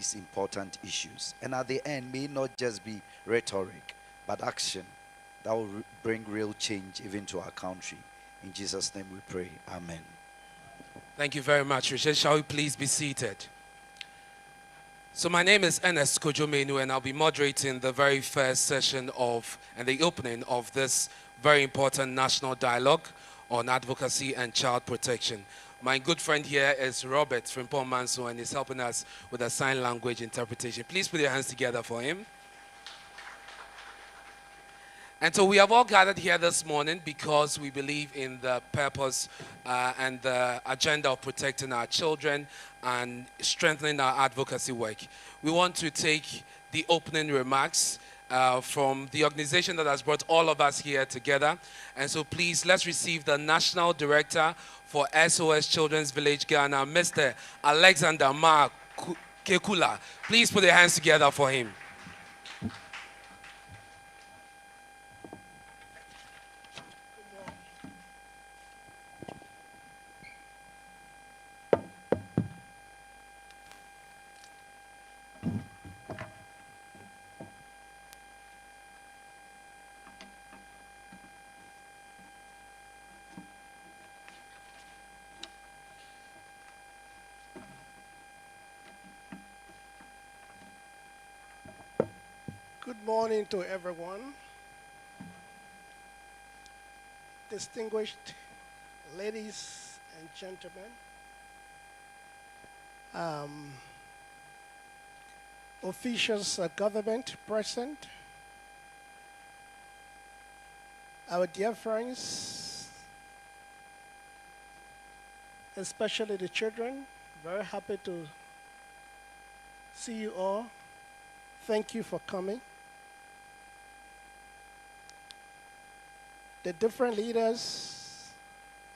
these important issues. And at the end, may it not just be rhetoric, but action that will bring real change even to our country. In Jesus' name we pray. Amen. Thank you very much, Richard. Shall we please be seated? So my name is Ernest Kojomenu, and I'll be moderating the very first session and the opening of this very important national dialogue on advocacy and child protection. My good friend here is Robert Frimpong Manso, and he's helping us with a sign language interpretation. Please put your hands together for him. And so we have all gathered here this morning because we believe in the purpose and the agenda of protecting our children and strengthening our advocacy work. We want to take the opening remarks from the organization that has brought all of us here together. And so please, let's receive the National Director for SOS Children's Village Ghana, Mr. Alexander Ma Kekula. Please put your hands together for him. Good morning to everyone. Distinguished ladies and gentlemen, officials of government present, our dear friends, especially the children, very happy to see you all. Thank you for coming. The different leaders,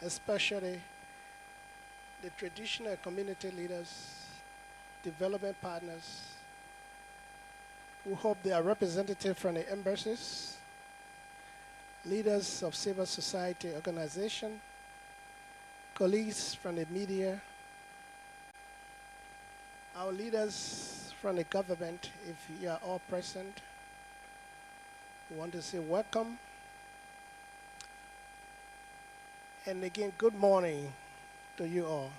especially the traditional community leaders, development partners, who hope they are representative from the embassies, leaders of civil society organization, colleagues from the media, our leaders from the government, if you are all present, we want to say welcome. And again, good morning to you all.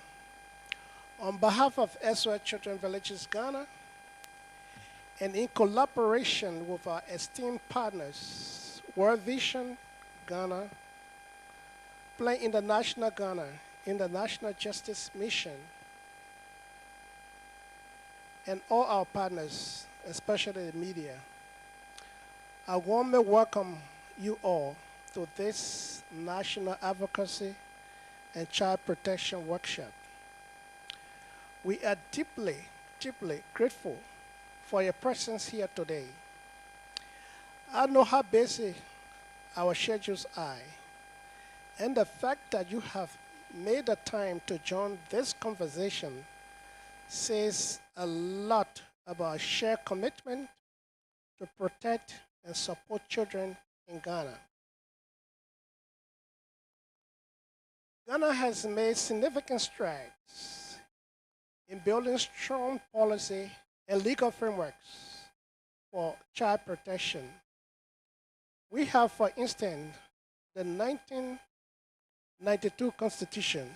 On behalf of SOS Children Villages Ghana, and in collaboration with our esteemed partners, World Vision Ghana, Plan International Ghana, International Justice Mission, and all our partners, especially the media, I warmly welcome you all to this National Advocacy and Child Protection Workshop. We are deeply, deeply grateful for your presence here today. I know how busy our schedules are, and the fact that you have made the time to join this conversation says a lot about shared commitment to protect and support children in Ghana. Ghana has made significant strides in building strong policy and legal frameworks for child protection. We have, for instance, the 1992 Constitution.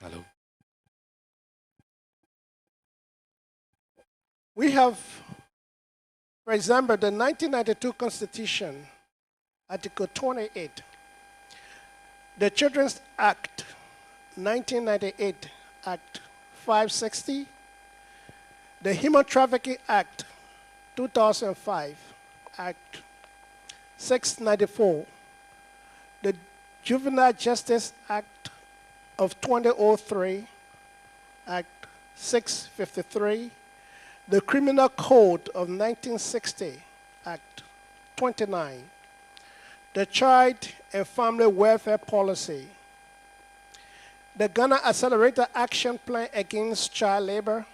Hello. We have, for example, the 1992 Constitution, Article 28, the Children's Act, 1998 Act 560, the Human Trafficking Act, 2005 Act 694, the Juvenile Justice Act of 2003, Act 653, the Criminal Code of 1960, Act 29, the Child and Family Welfare Policy, the Ghana Accelerated Action Plan Against Child Labor,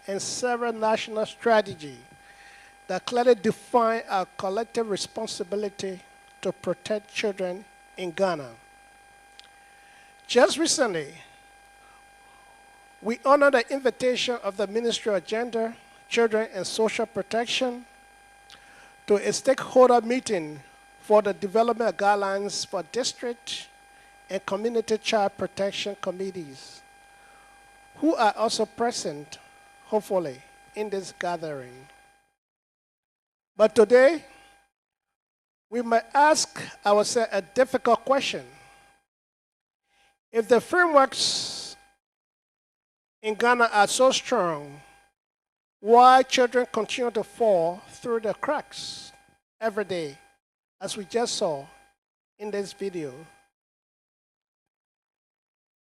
and several national strategies that clearly define our collective responsibility to protect children in Ghana. Just recently, we honored the invitation of the Ministry of Gender, Children, and Social Protection to a stakeholder meeting for the development of guidelines for district and community child protection committees, who are also present, hopefully, in this gathering. But today, we might ask ourselves a difficult question. If the frameworks in Ghana are so strong, why children continue to fall through the cracks every day, as we just saw in this video?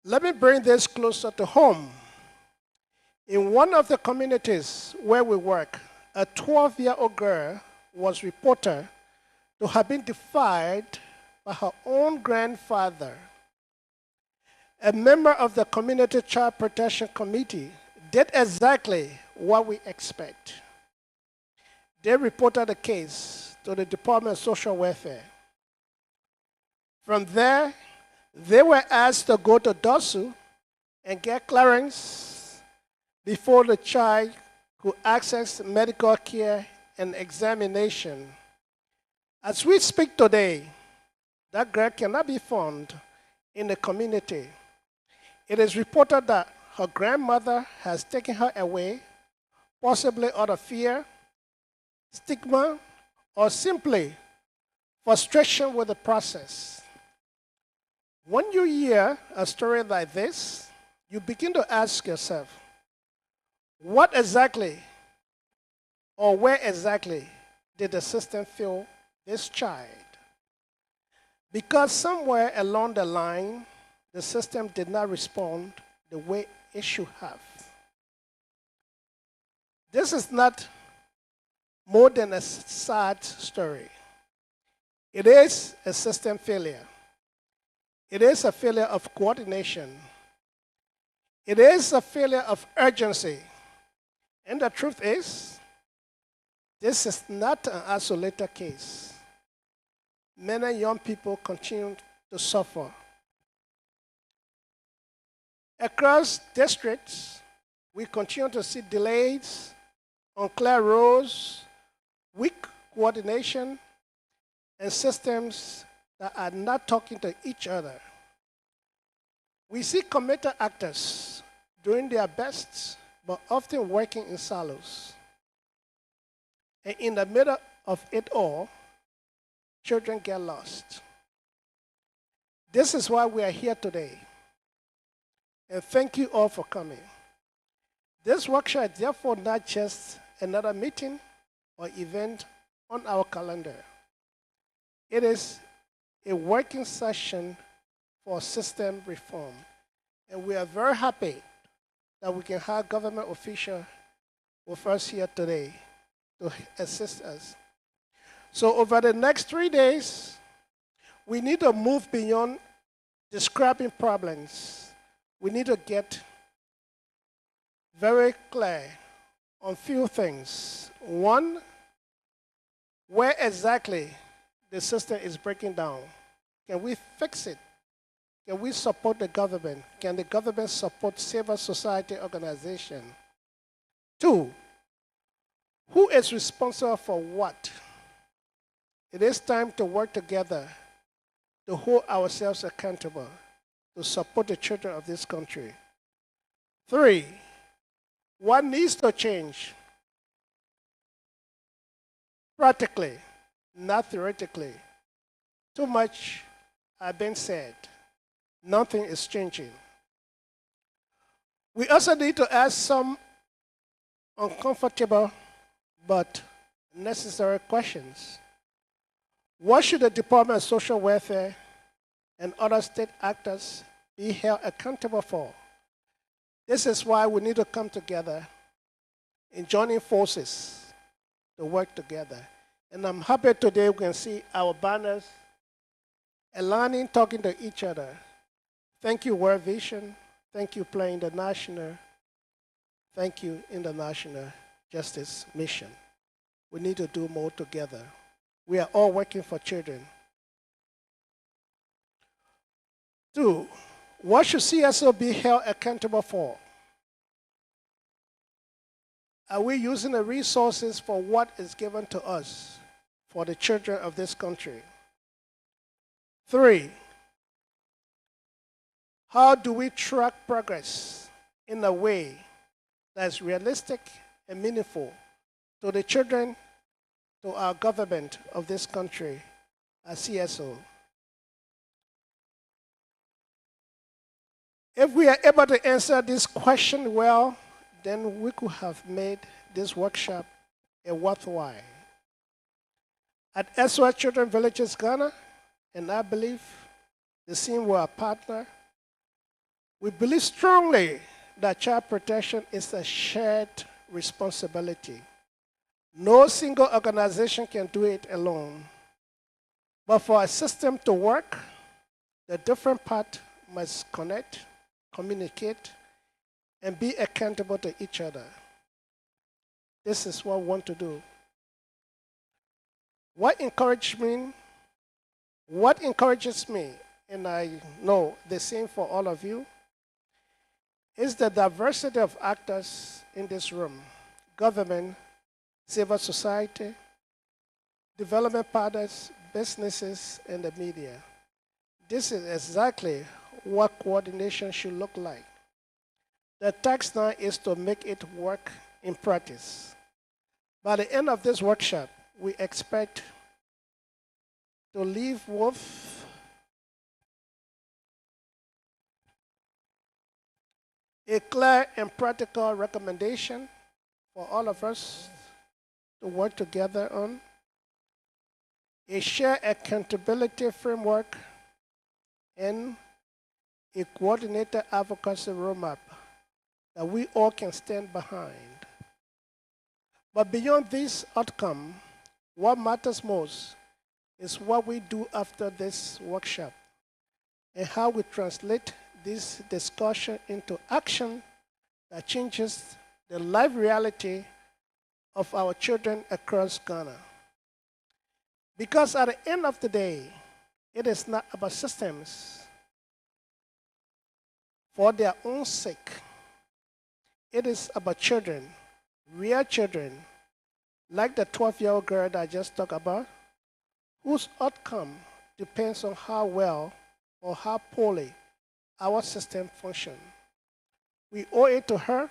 Let me bring this closer to home. In one of the communities where we work, a 12-year-old girl was reported to have been defied by her own grandfather. A member of the Community Child Protection Committee did exactly what we expect. They reported the case to the Department of Social Welfare. From there, they were asked to go to DOSU and get clearance before the child could access medical care and examination. As we speak today, that girl cannot be found in the community. It is reported that her grandmother has taken her away, possibly out of fear, stigma, or simply frustration with the process. When you hear a story like this, you begin to ask yourself, what exactly or where exactly did the system fail this child? Because somewhere along the line, the system did not respond the way it should have. This is not more than a sad story. It is a system failure. It is a failure of coordination. It is a failure of urgency. And the truth is, this is not an isolated case. Many young people continue to suffer. Across districts, we continue to see delays, unclear roles, weak coordination, and systems that are not talking to each other. We see committed actors doing their best, but often working in silos. And in the middle of it all, children get lost. This is why we are here today. And thank you all for coming. This workshop is therefore not just another meeting or event on our calendar. It is a working session for system reform. And we are very happy that we can have government officials with us here today to assist us. So over the next 3 days, we need to move beyond describing problems. We need to get very clear on few things. One, where exactly the system is breaking down. Can we fix it? Can we support the government? Can the government support civil society organization? Two, who is responsible for what? It is time to work together to hold ourselves accountable, to support the children of this country. Three, what needs to change? Practically, not theoretically. Too much has been said. Nothing is changing. We also need to ask some uncomfortable but necessary questions. What should the Department of Social Welfare and other state actors be held accountable for? This is why we need to come together in joining forces to work together. And I'm happy today we can see our banners aligning, talking to each other. Thank you, World Vision. Thank you, Play International. Thank you, International Justice Mission. We need to do more together. We are all working for children. Two, What should CSO be held accountable for? Are we using the resources for what is given to us for the children of this country? 3, how do we track progress in a way that's realistic and meaningful to the children, to our government of this country, as CSO? If we are able to answer this question well, then we could have made this workshop a worthwhile. At SOS Children Villages Ghana, and I believe the same with our partner, we believe strongly that child protection is a shared responsibility. No single organization can do it alone. But for a system to work, the different parts must connect, communicate, and be accountable to each other. This is what we want to do. What encourages me, and I know the same for all of you, is the diversity of actors in this room: government, civil society, development partners, businesses, and the media. This is exactly what coordination should look like. The task now is to make it work in practice. By the end of this workshop, we expect to leave with a clear and practical recommendation for all of us to work together on, a shared accountability framework, and a coordinated advocacy roadmap that we all can stand behind. But beyond this outcome, what matters most is what we do after this workshop and how we translate this discussion into action that changes the life reality of our children across Ghana. Because at the end of the day, it is not about systems for their own sake. It is about children, real children, like the 12-year-old girl that I just talked about, whose outcome depends on how well or how poorly our system functions. We owe it to her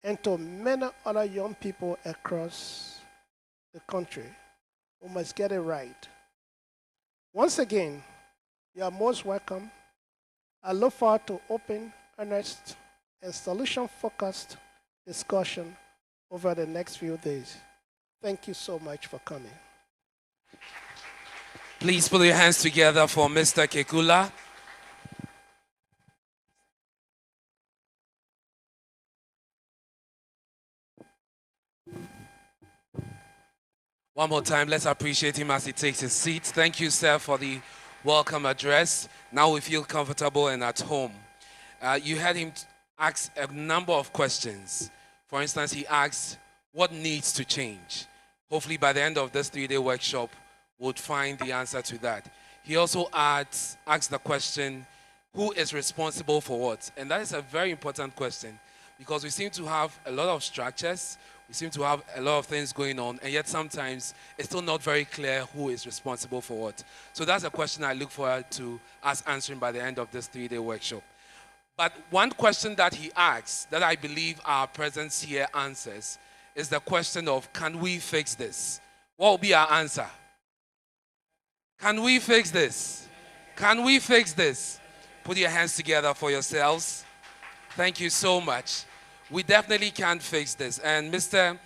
and to many other young people across the country who must get it right. Once again, you are most welcome. I look forward to open, earnest, and solution-focused discussion over the next few days. Thank you so much for coming. Please put your hands together for Mr. Kekula. One more time, let's appreciate him as he takes his seat. Thank you, sir, for the welcome address. Now we feel comfortable and at home. You had him ask a number of questions. For instance, he asked, what needs to change? Hopefully by the end of this 3-day workshop, we'll find the answer to that. He also asked the question, who is responsible for what? And that is a very important question because we seem to have a lot of structures, we seem to have a lot of things going on, and yet sometimes it's still not very clear who is responsible for what. So that's a question I look forward to us answering by the end of this 3-day workshop. But one question that he asks, that I believe our presence here answers, is the question of, can we fix this? What will be our answer? Can we fix this? Can we fix this? Put your hands together for yourselves. Thank you so much. We definitely can fix this. And Mr.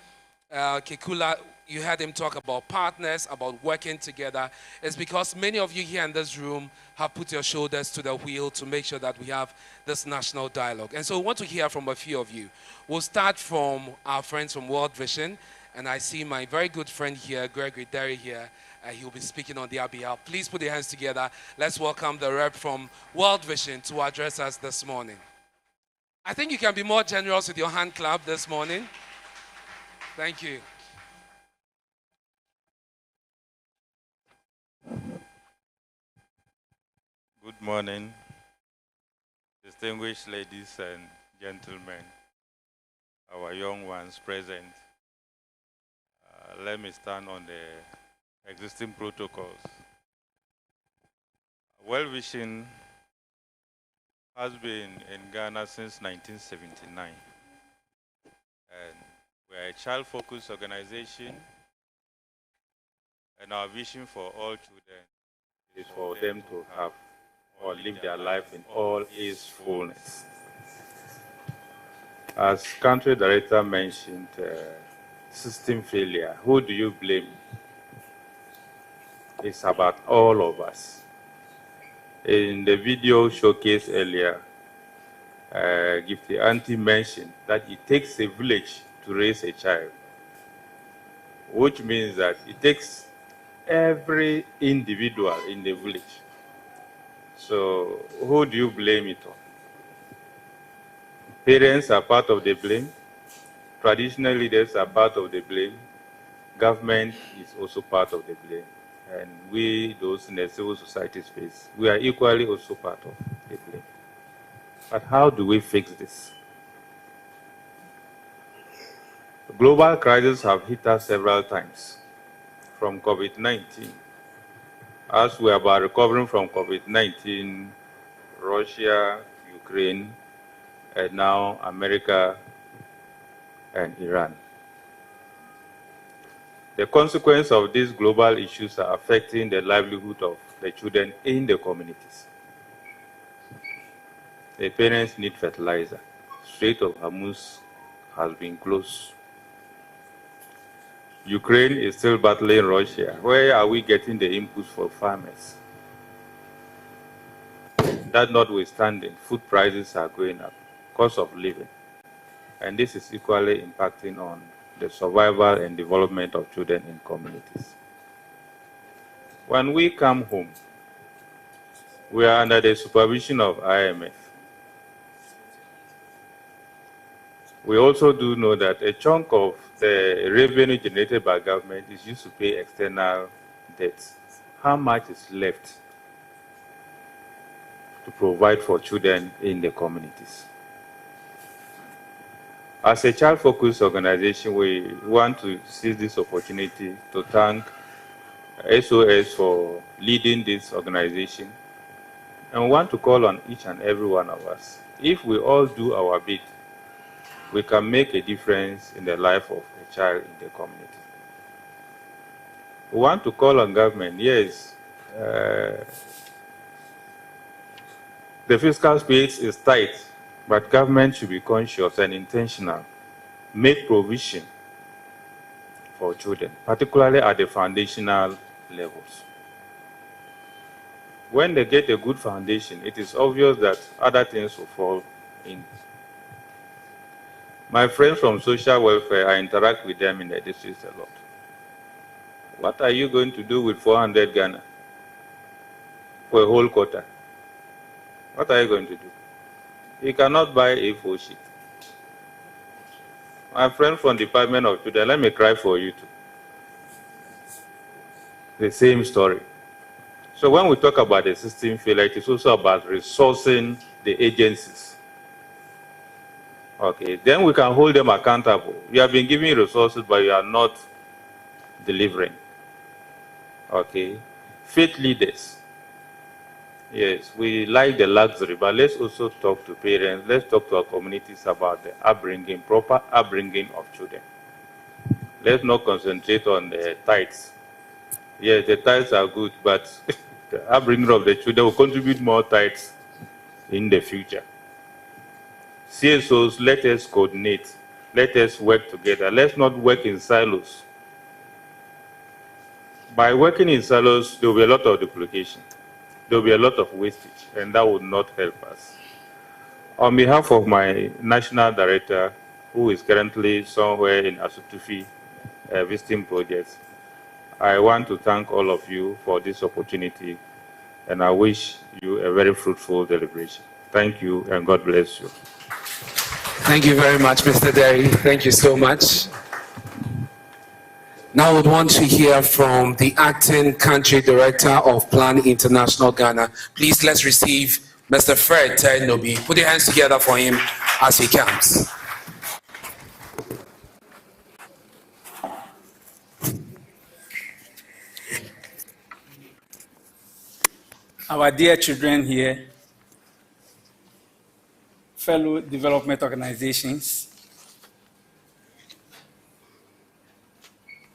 Kekula, you heard him talk about partners, about working together. It's because many of you here in this room have put your shoulders to the wheel to make sure that we have this national dialogue. And so we want to hear from a few of you. We'll start from our friends from World Vision. And I see my very good friend here, Gregory Derry here. He'll be speaking on their behalf. Please put your hands together. Let's welcome the rep from World Vision to address us this morning. I think you can be more generous with your hand clap this morning. Thank you. Good morning. distinguished ladies and gentlemen, our young ones present, let me stand on the existing protocols. Well-wishing has been in Ghana since 1979. And we are a child-focused organization, and our vision for all children is for them to have or live their life in all its fullness. As country director mentioned, system failure, who do you blame? It's about all of us. In the video showcased earlier, Gifty Auntie mentioned that it takes a village to raise a child, which means that it takes every individual in the village. So who do you blame it on? Parents are part of the blame. Traditional leaders are part of the blame. Government is also part of the blame. And we, those in the civil society space, we are equally also part of the blame. But how do we fix this? Global crises have hit us several times from COVID-19. As we are about recovering from COVID-19, Russia, Ukraine, and now America and Iran. The consequence of these global issues are affecting the livelihood of the children in the communities. The parents need fertilizer. Strait of Hormuz has been closed. Ukraine is still battling Russia. Where are we getting the inputs for farmers? That notwithstanding, food prices are going up, cost of living. And this is equally impacting on the survival and development of children in communities. When we come home, we are under the supervision of IMF. We also do know that a chunk of the revenue generated by government is used to pay external debts. How much is left to provide for children in the communities? As a child-focused organization, we want to seize this opportunity to thank SOS for leading this organization. And we want to call on each and every one of us. If we all do our bit, we can make a difference in the life of a child in the community. We want to call on government. Yes, the fiscal space is tight, but government should be conscious and intentional. Make provision for children, particularly at the foundational levels. When they get a good foundation, it is obvious that other things will fall in. My friends from social welfare, I interact with them in the districts a lot. What are you going to do with 400 Ghana for a whole quarter? What are you going to do? You cannot buy a A4 sheet. My friend from Department of Children, let me cry for you too. The same story. So when we talk about the system failure, it is also about resourcing the agencies. Okay, then we can hold them accountable. You have been giving resources, but you are not delivering. Okay, faith leaders. Yes, we like the luxury, but let's also talk to parents. Let's talk to our communities about the upbringing, proper upbringing of children. Let's not concentrate on the tithes. Yes, the tithes are good, but the upbringing of the children will contribute more tithes in the future. CSOs, let us coordinate. Let us work together. Let's not work in silos. By working in silos, there will be a lot of duplication. There will be a lot of wastage, and that would not help us. On behalf of my national director, who is currently somewhere in Asutufi visiting projects, I want to thank all of you for this opportunity, and I wish you a very fruitful deliberation. Thank you, and God bless you. Thank you very much, Mr. Derry. Thank you so much. Now I would want to hear from the Acting Country Director of Plan International Ghana. Please let's receive Mr. Fred Nobi. Put your hands together for him as he comes. Our dear children here, fellow development organizations,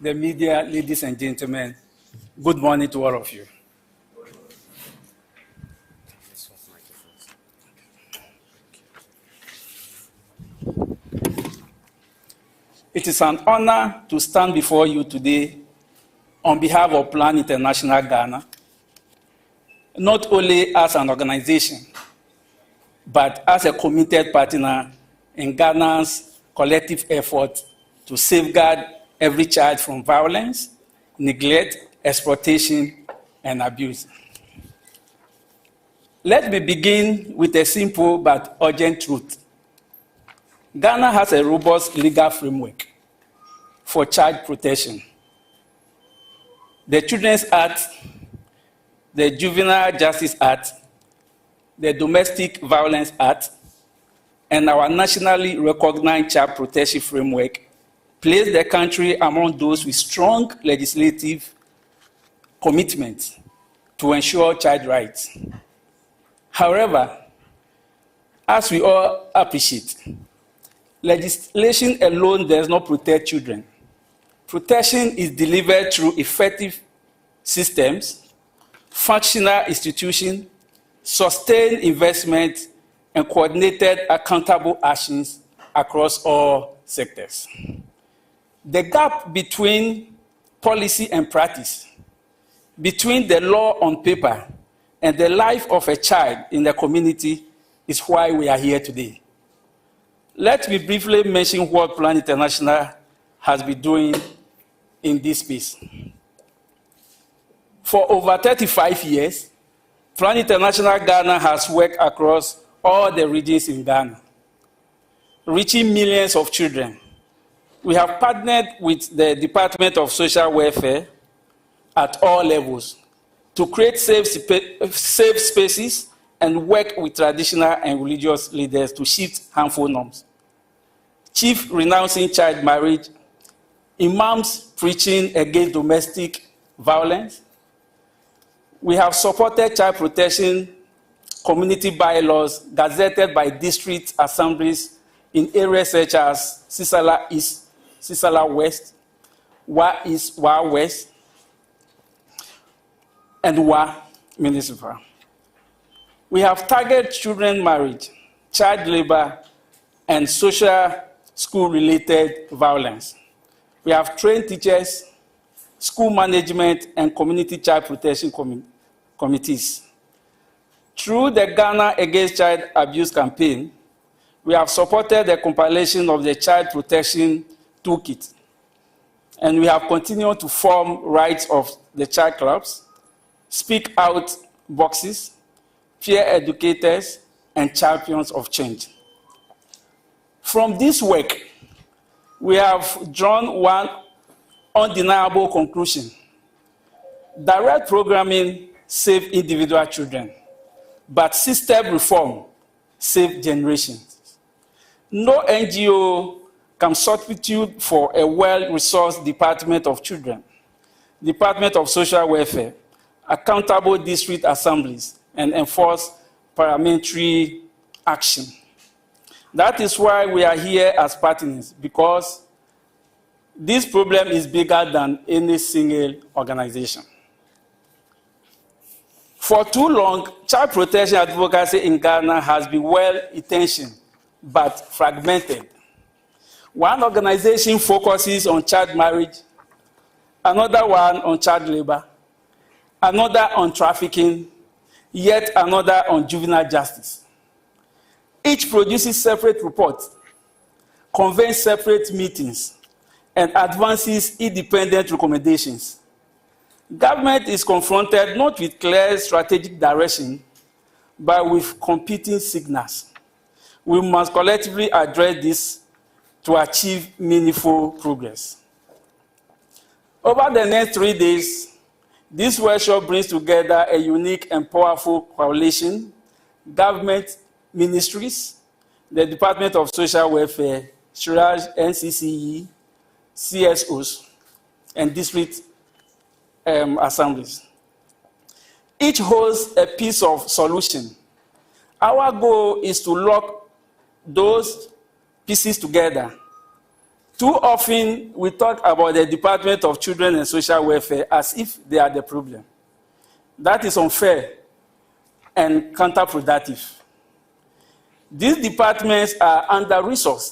the media, ladies and gentlemen, good morning to all of you. It is an honor to stand before you today on behalf of Plan International Ghana, not only as an organization, but as a committed partner in Ghana's collective effort to safeguard every child from violence, neglect, exploitation, and abuse. Let me begin with a simple but urgent truth. Ghana has a robust legal framework for child protection. The Children's Act, the Juvenile Justice Act, the Domestic Violence Act, and our nationally recognized child protection framework place the country among those with strong legislative commitments to ensure child rights. However, as we all appreciate, legislation alone does not protect children. Protection is delivered through effective systems, functional institutions, sustained investment, and coordinated accountable actions across all sectors. The gap between policy and practice, between the law on paper and the life of a child in the community is why we are here today. Let me briefly mention what Plan International has been doing in this space. For over 35 years, Plan International Ghana has worked across all the regions in Ghana, reaching millions of children. We have partnered with the Department of Social Welfare at all levels to create safe spaces and work with traditional and religious leaders to shift harmful norms. Chiefs renouncing child marriage, imams preaching against domestic violence. We have supported child protection community bylaws gazetted by district assemblies in areas such as Sisala East, Sisala West, Wa East, Wa West, and Wa Municipal. We have targeted children marriage, child labor, and social school-related violence. We have trained teachers, school management, and community child protection committees. Through the Ghana Against Child Abuse campaign, we have supported the compilation of the Child Protection Toolkit, and we have continued to form rights of the child clubs, speak out boxes, peer educators, and champions of change. From this work, we have drawn one undeniable conclusion. Direct programming saves individual children, but system reform saves generations. No NGO can substitute for a well-resourced Department of Children, Department of Social Welfare, accountable district assemblies, and enforce parliamentary action. That is why we are here as partners, because this problem is bigger than any single organization. For too long, child protection advocacy in Ghana has been well-intentioned but fragmented. One organization focuses on child marriage, another one on child labor, another on trafficking, yet another on juvenile justice. Each produces separate reports, convenes separate meetings, and advances independent recommendations. Government is confronted not with clear strategic direction, but with competing signals. We must collectively address this to achieve meaningful progress. Over the next 3 days, this workshop brings together a unique and powerful coalition government ministries, the Department of Social Welfare, SHRAJ, NCCE, CSOs, and district assemblies. Each holds a piece of solution. Our goal is to lock those pieces together. Too often, we talk about the Department of Children and Social Welfare as if they are the problem. That is unfair and counterproductive. These departments are under-resourced.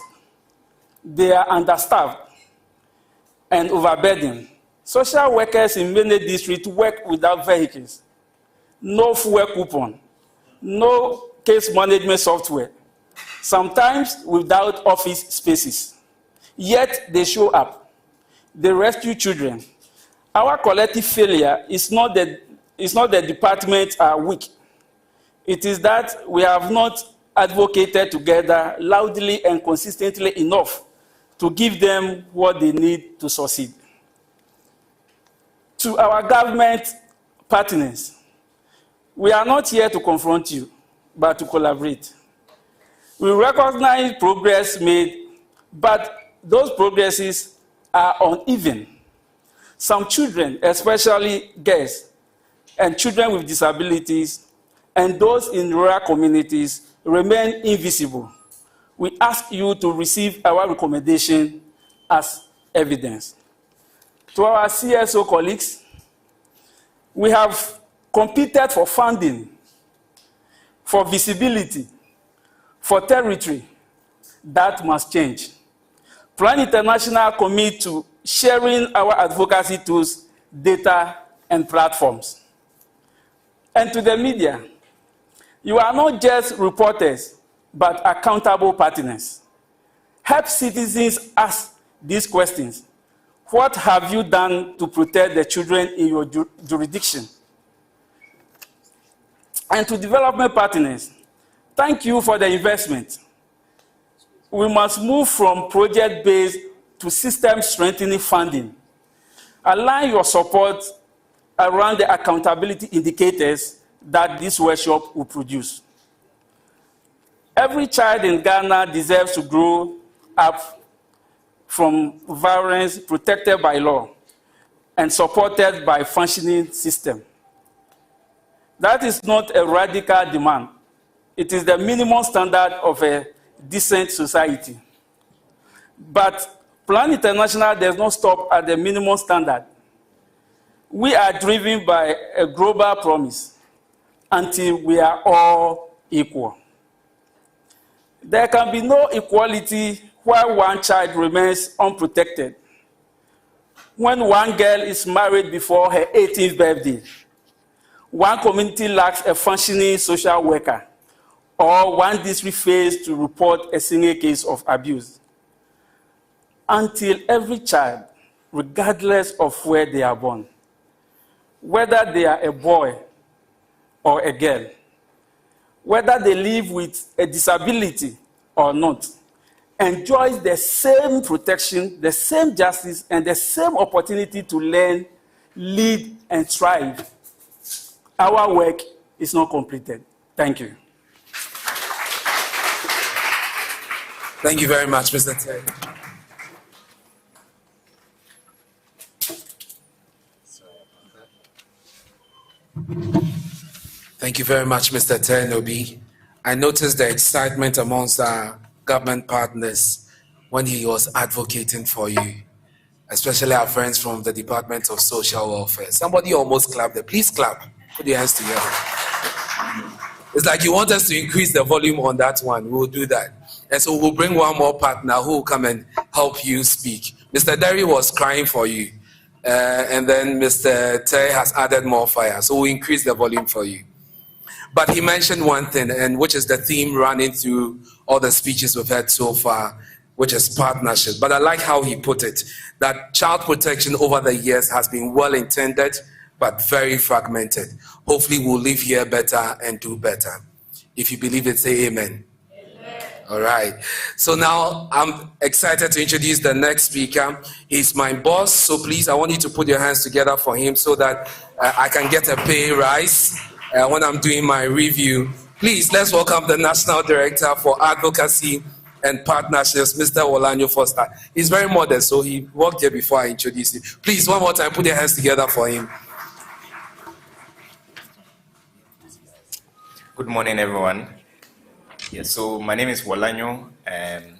They are understaffed and overburdened. Social workers in many districts work without vehicles, no fuel coupon, no case management software, sometimes without office spaces. Yet they show up. They rescue children. Our collective failure is not that the departments are weak. It is that we have not advocated together loudly and consistently enough to give them what they need to succeed. To our government partners, we are not here to confront you, but to collaborate. We recognize progress made, but those progresses are uneven. Some children, especially girls and children with disabilities, and those in rural communities remain invisible. We ask you to receive our recommendation as evidence. To our CSO colleagues, we have competed for funding, for visibility, for territory. That must change. Plan International commit to sharing our advocacy tools, data, and platforms. And to the media, you are not just reporters, but accountable partners. Help citizens ask these questions. What have you done to protect the children in your jurisdiction? And to development partners, thank you for the investment. We must move from project-based to system-strengthening funding. Align your support around the accountability indicators that this workshop will produce. Every child in Ghana deserves to grow up from violence, protected by law, and supported by a functioning system. That is not a radical demand. It is the minimum standard of a decent society. But Plan International does not stop at the minimum standard. We are driven by a global promise until we are all equal. There can be no equality while one child remains unprotected. When one girl is married before her 18th birthday, one community lacks a functioning social worker, or one district fails to report a single case of abuse. Until every child, regardless of where they are born, whether they are a boy or a girl, whether they live with a disability or not, enjoys the same protection, the same justice, and the same opportunity to learn, lead, and thrive. Our work is not completed. Thank you. Thank you very much, Mr. Terry. Thank you very much, Mr. Ternobi. I noticed the excitement amongst our government partners when he was advocating for you, especially our friends from the Department of Social Welfare. Somebody almost clapped there. Please clap. Put your hands together. It's like you want us to increase the volume on that one. We'll do that. And so we'll bring one more partner who will come and help you speak. Mr. Derry was crying for you. And then Mr. Tay has added more fire. So we'll increase the volume for you. But he mentioned one thing, and which is the theme running through all the speeches we've had so far, which is partnership. But I like how he put it, that child protection over the years has been well-intended, but very fragmented. Hopefully we'll live here better and do better. If you believe it, say amen. Amen. All right. So now I'm excited to introduce the next speaker. He's my boss, so please, I want you to put your hands together for him so that I can get a pay rise when I'm doing my review Please, let's welcome the National Director for Advocacy and Partnerships, Mr. Olanyo Foster. He's very modest, so he worked here before I introduced him. Please, one more time, put your hands together for him. Good morning, everyone. Yes, so my name is Wolanyo, and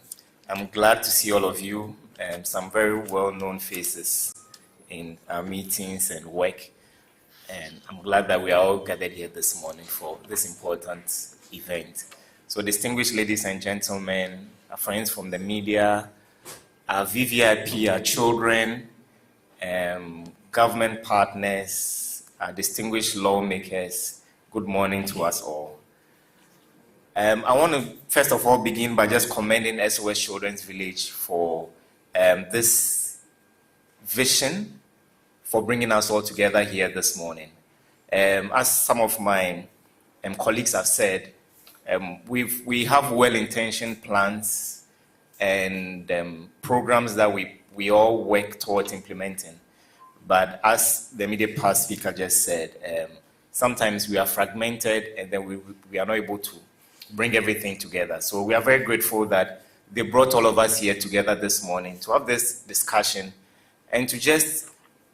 I'm glad to see all of you and some very well-known faces in our meetings and work. And I'm glad that we are all gathered here this morning for this important event. So distinguished ladies and gentlemen, our friends from the media, our VVIP, our children, government partners, our distinguished lawmakers, good morning to us all. I want to first of all begin by just commending SOS Children's Village for this vision for bringing us all together here this morning. As some of my colleagues have said, we have well-intentioned plans and programs that we all work towards implementing. But as the immediate past speaker just said, sometimes we are fragmented and then we are not able to bring everything together. So we are very grateful that they brought all of us here together this morning to have this discussion and to just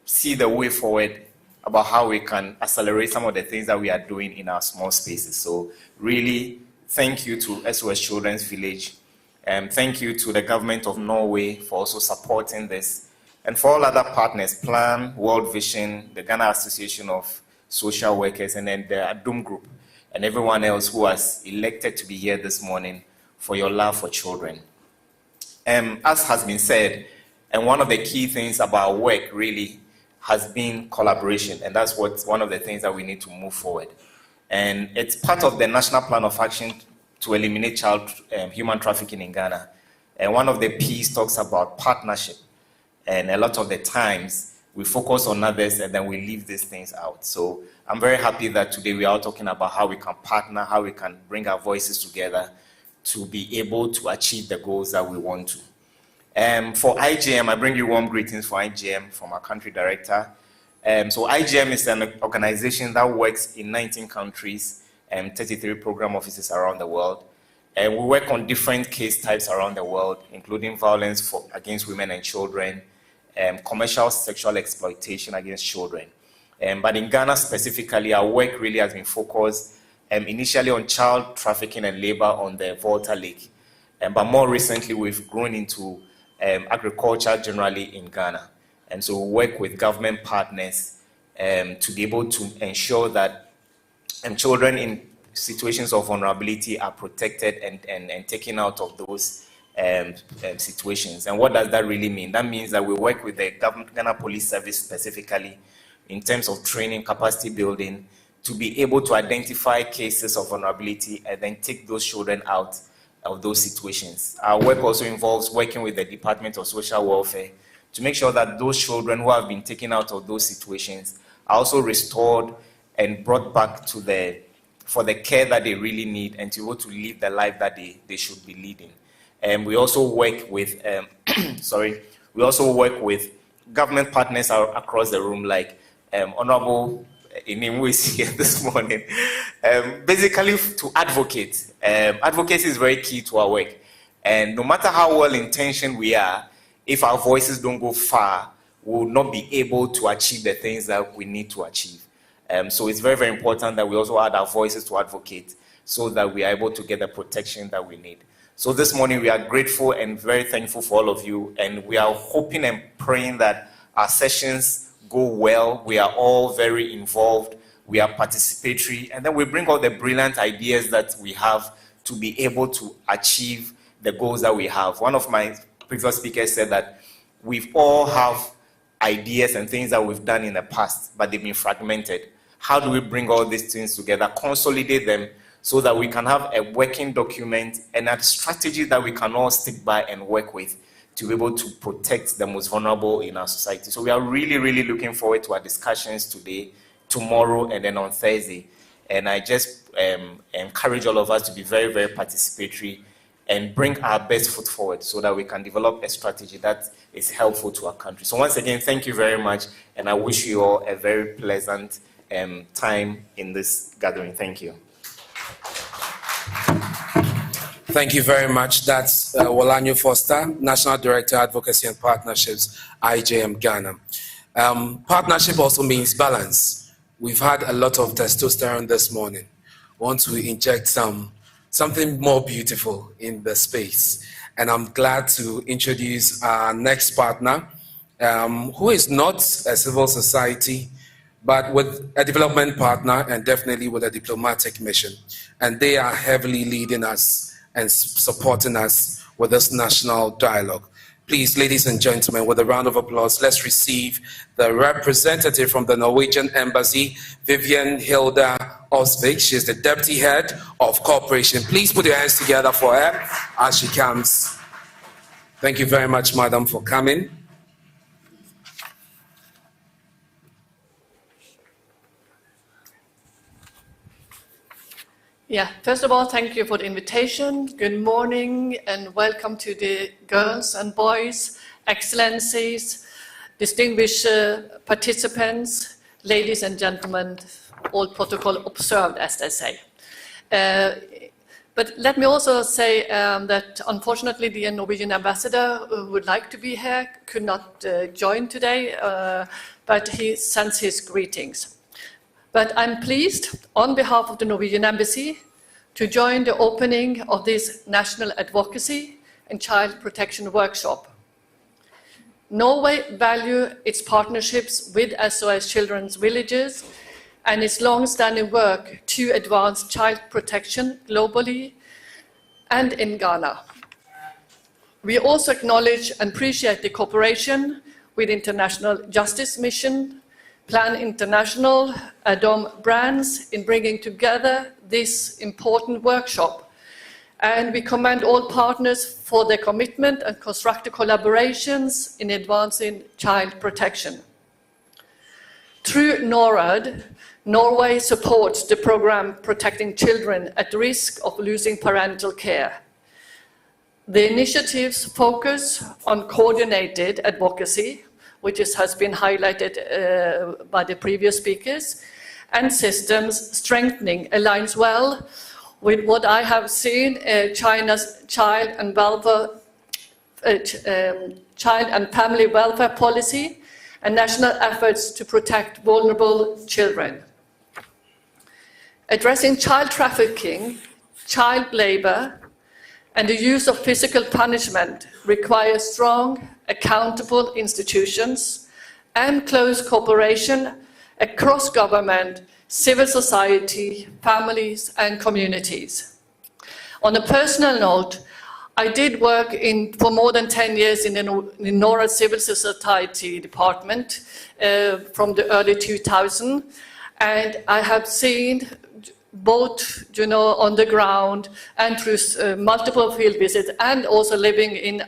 see the way forward about how we can accelerate some of the things that we are doing in our small spaces. So really, thank you to SOS Children's Village. Thank you to the government of Norway for also supporting this. And for all other partners, Plan, World Vision, the Ghana Association of Social Workers, and then the Adum Group, and everyone else who has elected to be here this morning for your love for children. As has been said, and one of the key things about work really has been collaboration, and that's one of the things that we need to move forward. And it's part of the National Plan of Action to eliminate child human trafficking in Ghana. And one of the P's talks about partnership. And a lot of the times we focus on others and then we leave these things out. So I'm very happy that today we are talking about how we can partner, how we can bring our voices together to be able to achieve the goals that we want to. For IGM, I bring you warm greetings for IGM from our country director. So IGM is an organization that works in 19 countries and 33 program offices around the world. And we work on different case types around the world, including violence against women and children, commercial sexual exploitation against children. But in Ghana specifically, our work really has been focused initially on child trafficking and labor on the Volta Lake. But more recently, we've grown into agriculture generally in Ghana. And so we work with government partners to be able to ensure that children in situations of vulnerability are protected and taken out of those situations. And what does that really mean? That means that we work with the Ghana Police Service specifically in terms of training, capacity building, to be able to identify cases of vulnerability and then take those children out of those situations. Our work also involves working with the Department of Social Welfare to make sure that those children who have been taken out of those situations are also restored and brought back to for the care that they really need and to be able to live the life that they should be leading. And we also work with, we also work with government partners across the room, like Honorable Inimu is here this morning, basically to advocate. Advocacy is very key to our work. And no matter how well-intentioned we are, if our voices don't go far, we will not be able to achieve the things that we need to achieve. So it's very, very important that we also add our voices to advocate so that we are able to get the protection that we need. So this morning we are grateful and very thankful for all of you, and we are hoping and praying that our sessions go well. We are all very involved. We are participatory, and then we bring all the brilliant ideas that we have to be able to achieve the goals that we have. One of my previous speakers said that we've all have ideas and things that we've done in the past, but they've been fragmented. How do we bring all these things together, consolidate them, so that we can have a working document and a strategy that we can all stick by and work with to be able to protect the most vulnerable in our society. So we are really, really looking forward to our discussions today, tomorrow, and then on Thursday. And I just encourage all of us to be very, very participatory and bring our best foot forward so that we can develop a strategy that is helpful to our country. So once again, thank you very much, and I wish you all a very pleasant time in this gathering. Thank you. Thank you very much. That's Walanyo Foster, National Director, Advocacy and Partnerships, IJM Ghana. Partnership also means balance. We've had a lot of testosterone this morning. Want to inject something more beautiful in the space. And I'm glad to introduce our next partner, who is not a civil society, but with a development partner and definitely with a diplomatic mission. And they are heavily leading us and supporting us with this national dialogue. Please, ladies and gentlemen, with a round of applause, let's receive the representative from the Norwegian Embassy, Vivian Hilda Osvik. She is the Deputy Head of Cooperation. Please put your hands together for her as she comes. Thank you very much, madam, for coming. Yeah, first of all, thank you for the invitation. Good morning and welcome to the girls and boys, excellencies, distinguished participants, ladies and gentlemen, all protocol observed, as they say. But let me also say that unfortunately the Norwegian ambassador who would like to be here could not join today, but he sends his greetings. But I'm pleased, on behalf of the Norwegian Embassy, to join the opening of this National Advocacy and Child Protection Workshop. Norway values its partnerships with SOS Children's Villages and its long-standing work to advance child protection globally and in Ghana. We also acknowledge and appreciate the cooperation with International Justice Mission, Plan International, Adom Brands in bringing together this important workshop. And we commend all partners for their commitment and constructive collaborations in advancing child protection. Through NORAD, Norway supports the program protecting children at risk of losing parental care. The initiatives focus on coordinated advocacy, which has been highlighted by the previous speakers, and systems strengthening aligns well with what I have seen China's child and family welfare policy and national efforts to protect vulnerable children. Addressing child trafficking, child labor, and the use of physical punishment requires strong, accountable institutions and close cooperation across government, civil society, families, and communities. On a personal note, I did work for more than 10 years in the NORAD Civil Society Department from the early 2000s, and I have seen both, on the ground and through multiple field visits, and also living in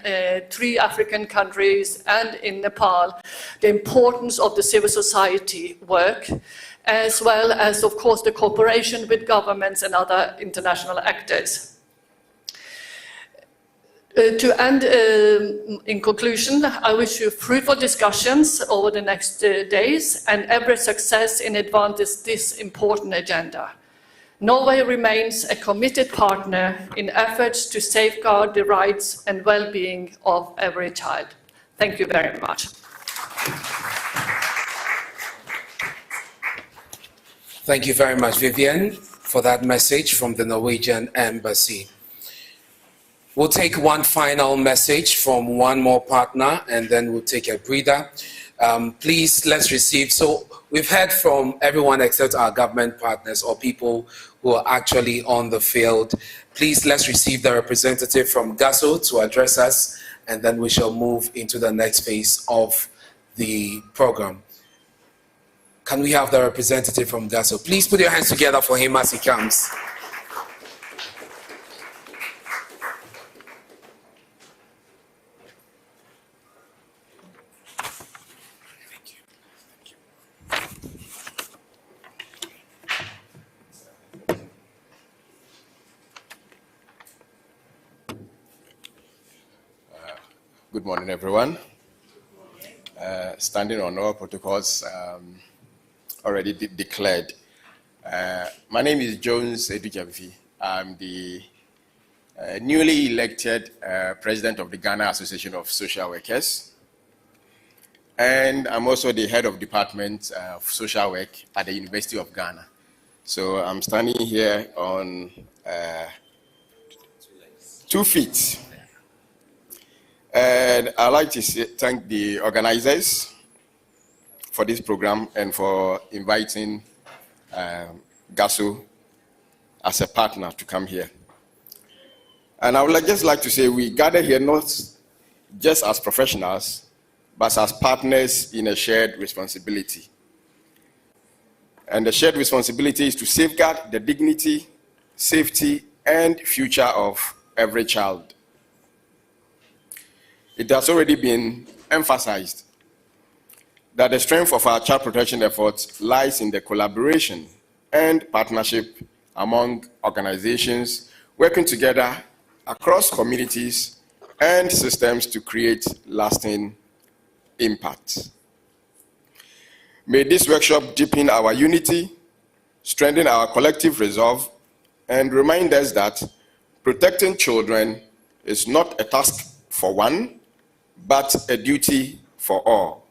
3 African countries and in Nepal, the importance of the civil society work, as well as, of course, the cooperation with governments and other international actors. To end, in conclusion, I wish you fruitful discussions over the next days and every success in advancing this important agenda. Norway remains a committed partner in efforts to safeguard the rights and well-being of every child. Thank you very much. Thank you very much, Vivian, for that message from the Norwegian Embassy. We'll take one final message from one more partner, and then we'll take a breather. Please, let's receive. So we've heard from everyone except our government partners or people who are actually on the field. Please, let's receive the representative from GASO to address us, and then we shall move into the next phase of the program. Can we have the representative from GASO? Please put your hands together for him as he comes. Good morning, everyone. Standing on all protocols already declared. My name is Jones Edujavi. I'm the newly elected president of the Ghana Association of Social Workers. And I'm also the head of department of social work at the University of Ghana. So I'm standing here on 2 feet. And I'd like to thank the organizers for this program and for inviting GASO as a partner to come here. And I would just like to say we gather here not just as professionals, but as partners in a shared responsibility. And the shared responsibility is to safeguard the dignity, safety, and future of every child. It has already been emphasized that the strength of our child protection efforts lies in the collaboration and partnership among organizations working together across communities and systems to create lasting impact. May this workshop deepen our unity, strengthen our collective resolve, and remind us that protecting children is not a task for one, but a duty for all.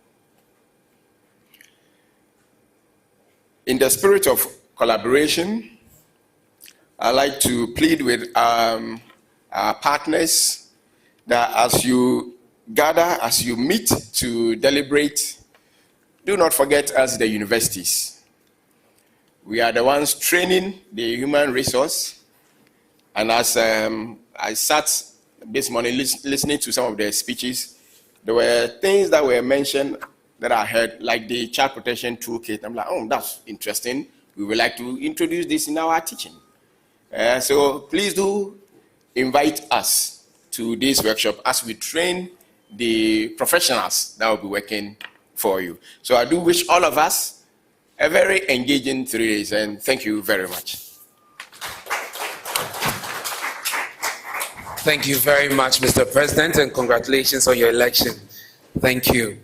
In the spirit of collaboration, I'd like to plead with our partners that as you gather, as you meet to deliberate, do not forget us, the universities. We are the ones training the human resource. And as I sat this morning listening to some of the speeches, there were things that were mentioned that I heard, like the child protection toolkit. I'm like, oh, that's interesting. We would like to introduce this in our teaching. So please do invite us to this workshop as we train the professionals that will be working for you. So I do wish all of us a very engaging 3 days, and thank you very much. Thank you very much, Mr. President, and congratulations on your election. Thank you.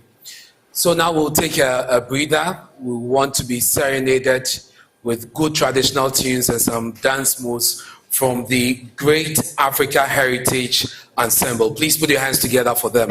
So now we'll take a breather. We want to be serenaded with good traditional tunes and some dance moves from the Great Africa Heritage Ensemble. Please put your hands together for them.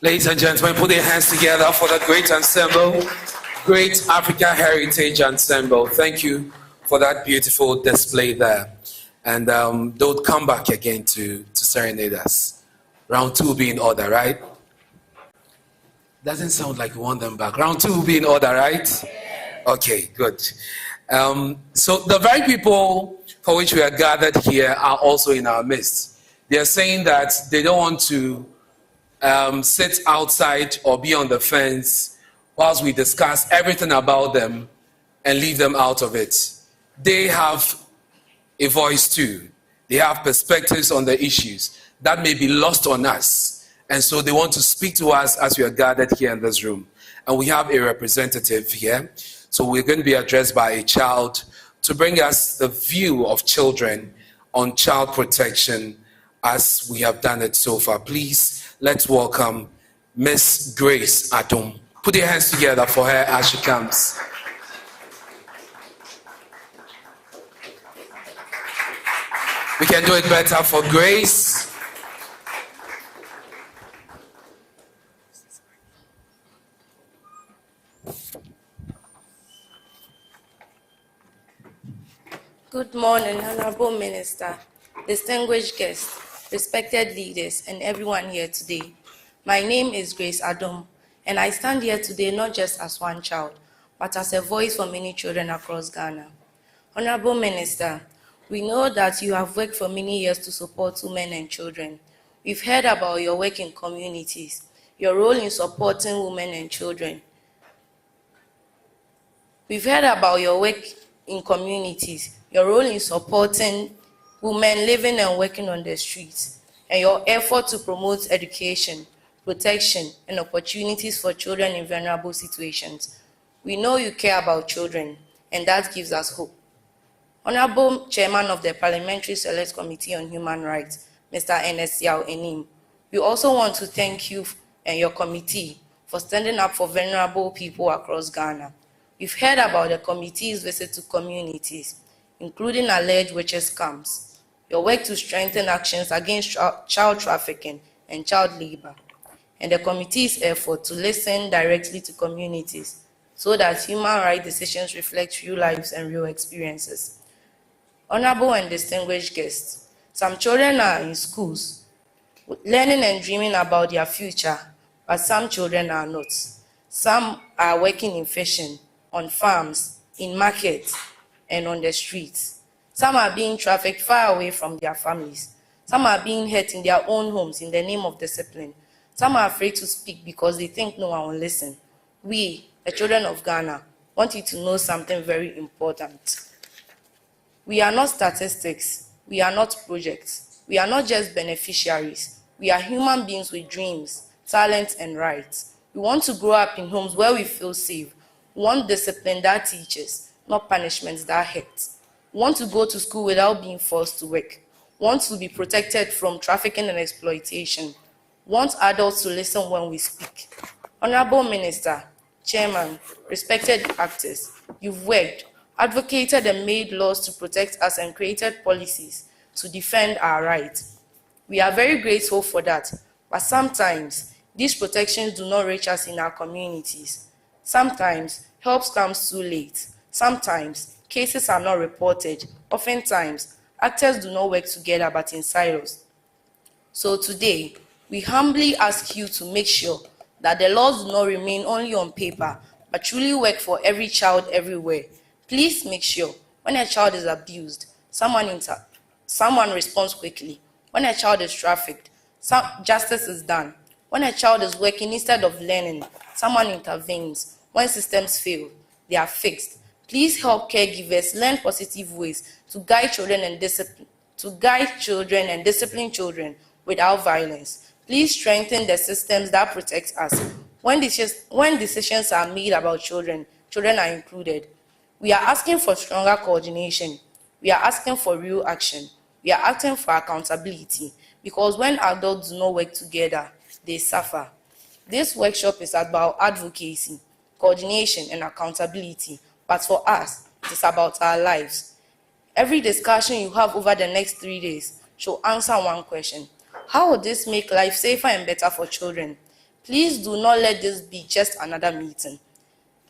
Ladies and gentlemen, put your hands together for the great ensemble, Great Africa Heritage Ensemble. Thank you for that beautiful display there. And they'll come back again to serenade us. Round 2 will be in order, right? Doesn't sound like we want them back. Round 2 will be in order, right? Okay, good. So the very people for which we are gathered here are also in our midst. They are saying that they don't want to sit outside or be on the fence whilst we discuss everything about them and leave them out of it. They have a voice too. They have perspectives on the issues that may be lost on us. And so they want to speak to us as we are gathered here in this room. And we have a representative here. So we're going to be addressed by a child to bring us the view of children on child protection as we have done it so far. Please, let's welcome Miss Grace Adom. Put your hands together for her as she comes. We can do it better for Grace. Good morning, Honorable Minister, distinguished guests, respected leaders, and everyone here today. My name is Grace Adom, and I stand here today not just as one child, but as a voice for many children across Ghana. Honorable Minister, we know that you have worked for many years to support women and children. We've heard about your work in communities, your role in supporting women and children. We've heard about your work in communities, your role in supporting women living and working on the streets, and your effort to promote education, protection, and opportunities for children in vulnerable situations. We know you care about children, and that gives us hope. Honorable Chairman of the Parliamentary Select Committee on Human Rights, Mr. Ernest Yao Enim, we also want to thank you and your committee for standing up for vulnerable people across Ghana. We've heard about the committee's visit to communities, including alleged witches camps, your work to strengthen actions against child trafficking and child labor, and the committee's effort to listen directly to communities so that human rights decisions reflect real lives and real experiences. Honorable and distinguished guests, some children are in schools, learning and dreaming about their future, but some children are not. Some are working in fishing, on farms, in markets, and on the streets. Some are being trafficked far away from their families. Some are being hurt in their own homes in the name of discipline. Some are afraid to speak because they think no one will listen. We, the children of Ghana, want you to know something very important. We are not statistics. We are not projects. We are not just beneficiaries. We are human beings with dreams, talents, and rights. We want to grow up in homes where we feel safe. We want discipline that teaches, not punishments that hurt. We want to go to school without being forced to work. We want to be protected from trafficking and exploitation. We want adults to listen when we speak. Honorable Minister, Chairman, respected actors, you've worked, advocated and made laws to protect us and created policies to defend our rights. We are very grateful for that, but sometimes these protections do not reach us in our communities. Sometimes help comes too late. Sometimes cases are not reported. Oftentimes, actors do not work together but in silos. So today, we humbly ask you to make sure that the laws do not remain only on paper, but truly work for every child everywhere. Please make sure when a child is abused, someone responds quickly. When a child is trafficked, justice is done. When a child is working instead of learning, someone intervenes. When systems fail, they are fixed. Please help caregivers learn positive ways to guide children and discipline children without violence. Please strengthen the systems that protect us. When decisions are made about children, children are included. We are asking for stronger coordination. We are asking for real action. We are acting for accountability because when adults do not work together, they suffer. This workshop is about advocacy, coordination, and accountability, but for us, it is about our lives. Every discussion you have over the next 3 days should answer one question. How will this make life safer and better for children? Please do not let this be just another meeting.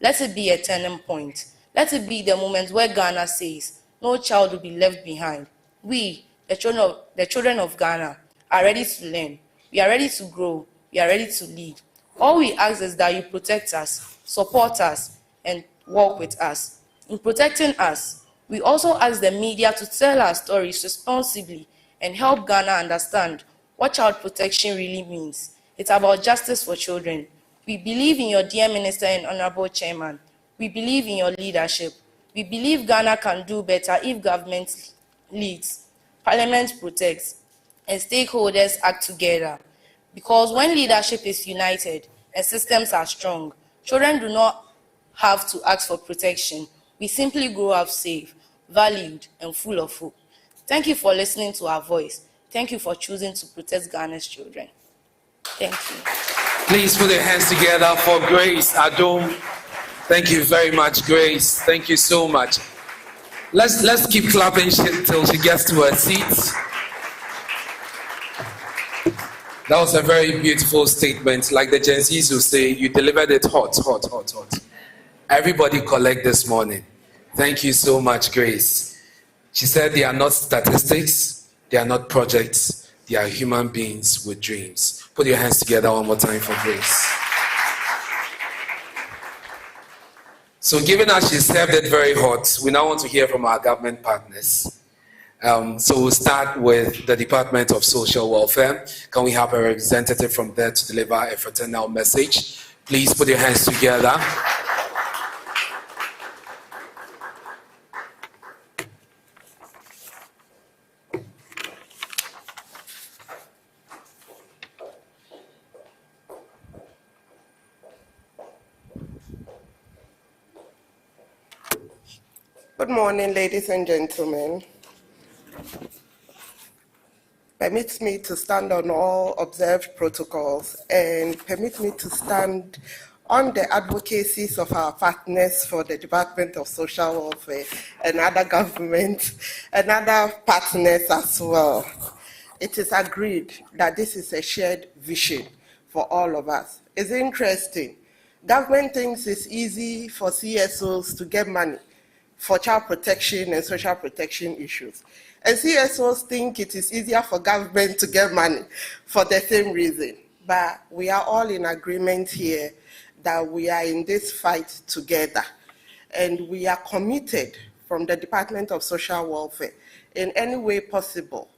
Let it be a turning point. Let it be the moment where Ghana says, no child will be left behind. We, the children of Ghana, are ready to learn. We are ready to grow. We are ready to lead. All we ask is that you protect us, support us, and work with us. In protecting us, we also ask the media to tell our stories responsibly and help Ghana understand what child protection really means. It's about justice for children. We believe in your dear Minister and Honorable Chairman. We believe in your leadership. We believe Ghana can do better if government leads, Parliament protects, and stakeholders act together. Because when leadership is united and systems are strong, children do not have to ask for protection. We simply grow up safe, valued, and full of hope. Thank you for listening to our voice. Thank you for choosing to protect Ghana's children. Thank you. Please put your hands together for Grace Adom. Thank you very much, Grace. Thank you so much. Let's keep clapping till she gets to her seat. That was a very beautiful statement. Like the Gen Zs will say, you delivered it hot, hot, hot, hot. Everybody collect this morning. Thank you so much, Grace. She said they are not statistics, they are not projects, they are human beings with dreams. Put your hands together one more time for Grace. So given that she served it very hot, we now want to hear from our government partners. So we'll start with the Department of Social Welfare. Can we have a representative from there to deliver a fraternal message? Please put your hands together. Good morning, ladies and gentlemen. Permit me to stand on all observed protocols and permit me to stand on the advocacies of our partners for the Department of Social Welfare and other governments and other partners as well. It is agreed that this is a shared vision for all of us. It's interesting. Government thinks it's easy for CSOs to get money for child protection and social protection issues. And CSOs think it is easier for government to get money for the same reason. But we are all in agreement here that we are in this fight together. And we are committed from the Department of Social Welfare in any way possible,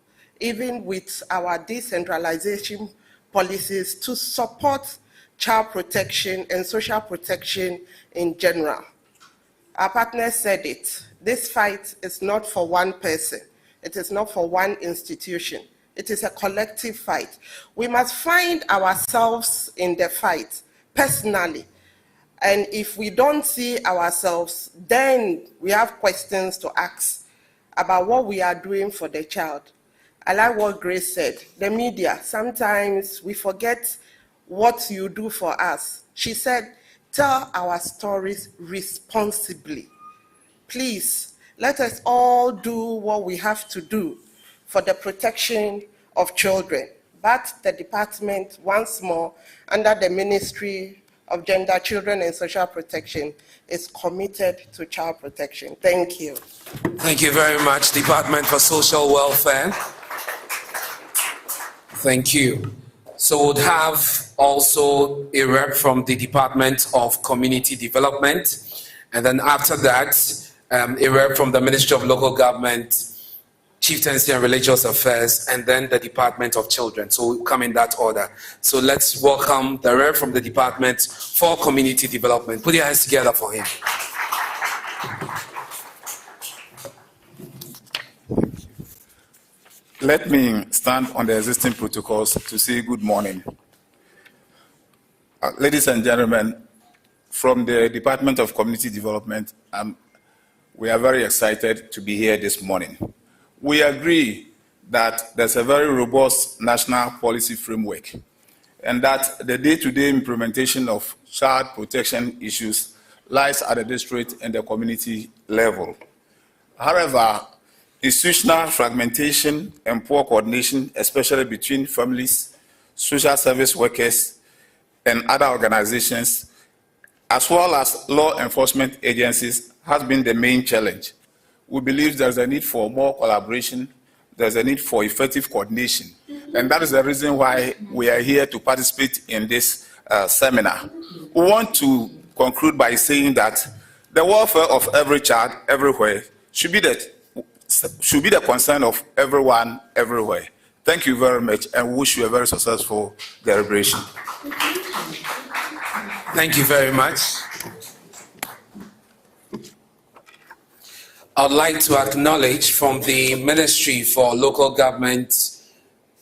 even with our decentralization policies, to support child protection and social protection in general. Our partners said it. This fight is not for one person. It is not for one institution. It is a collective fight. We must find ourselves in the fight personally. And if we don't see ourselves, then we have questions to ask about what we are doing for the child. I like what Grace said. The media, sometimes we forget what you do for us. She said, tell our stories responsibly. Please, let us all do what we have to do for the protection of children. But the department, once more, under the Ministry of Gender, Children and Social Protection, is committed to child protection. Thank you. Thank you very much, Department for Social Welfare. Thank you. So we'll have also a rep from the Department of Community Development, and then after that, a rep from the Ministry of Local Government, Chieftaincy and Religious Affairs, and then the Department of Children. So we'll come in that order. So let's welcome the rep from the Department for Community Development. Put your hands together for him. Let me stand on the existing protocols to say good morning. Ladies and gentlemen, from the Department of Community Development, we are very excited to be here this morning. We agree that there's a very robust national policy framework, and that the day-to-day implementation of child protection issues lies at the district and the community level. However, institutional fragmentation and poor coordination, especially between families, social service workers, and other organizations, as well as law enforcement agencies, has been the main challenge. We believe there's a need for more collaboration, there's a need for effective coordination, and that is the reason why we are here to participate in this seminar. We want to conclude by saying that the welfare of every child everywhere should be the concern of everyone everywhere. Thank you very much, and wish you a very successful deliberation. Thank you very much. I'd like to acknowledge from the Ministry for Local Government,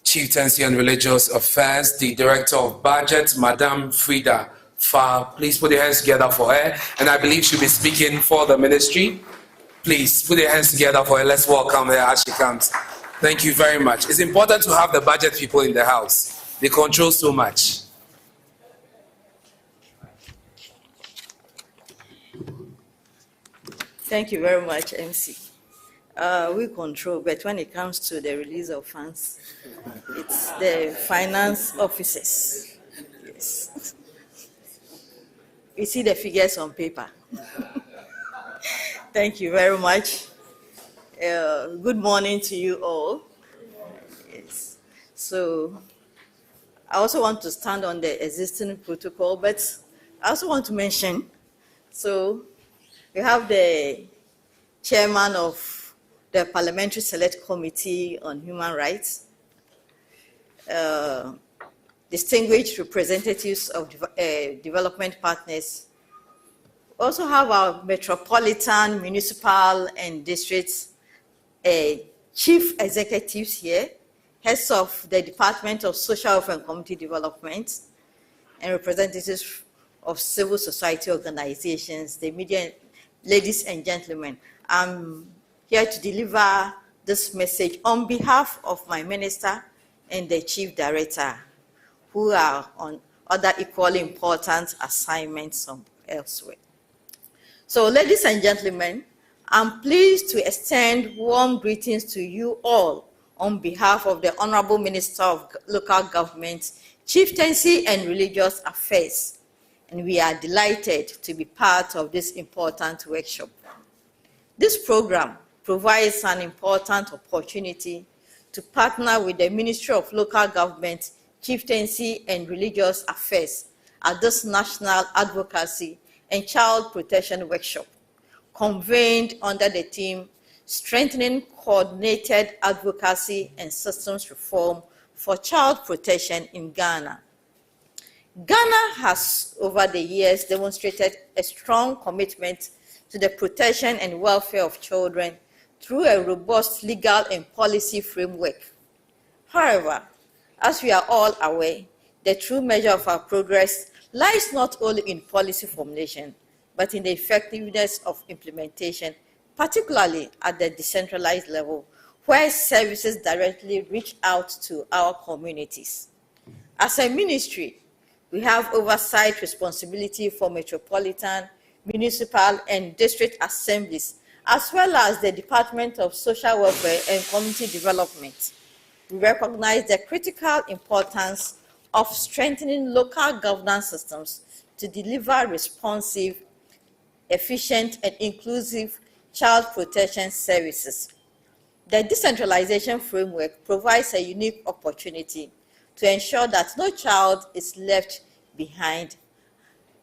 Chieftaincy and Religious Affairs, the Director of Budget, Madame Frida Fa. Please put your hands together for her. And I believe she'll be speaking for the ministry. Please put your hands together for her. Let's welcome her as she comes. Thank you very much. It's important to have the budget people in the house. They control so much. Thank you very much, MC. We control, but when it comes to the release of funds, it's the finance officers. Yes. You see the figures on paper. Thank you very much. Good morning to you all. Yes. So I also want to stand on the existing protocol, but I also want to mention, so we have the chairman of the Parliamentary Select Committee on Human Rights, distinguished representatives of development partners. We also have our metropolitan, municipal, and district chief executives here, heads of the Department of Social Health and Community Development, and representatives of civil society organizations, the media. Ladies and gentlemen, I'm here to deliver this message on behalf of my minister and the chief director, who are on other equally important assignments elsewhere. So, ladies and gentlemen, I'm pleased to extend warm greetings to you all on behalf of the Honorable Minister of Local Government, Chieftaincy and Religious Affairs. And we are delighted to be part of this important workshop. This program provides an important opportunity to partner with the Ministry of Local Government, Chieftaincy and Religious Affairs at this National Advocacy and Child Protection Workshop, convened under the theme Strengthening Coordinated Advocacy and Systems Reform for Child Protection in Ghana. Ghana has, over the years, demonstrated a strong commitment to the protection and welfare of children through a robust legal and policy framework. However, as we are all aware, the true measure of our progress lies not only in policy formulation, but in the effectiveness of implementation, particularly at the decentralized level, where services directly reach out to our communities. As a ministry, we have oversight responsibility for metropolitan, municipal, and district assemblies, as well as the Department of Social Welfare and Community Development. We recognize the critical importance of strengthening local governance systems to deliver responsive, efficient, and inclusive child protection services. The decentralization framework provides a unique opportunity to ensure that no child is left behind,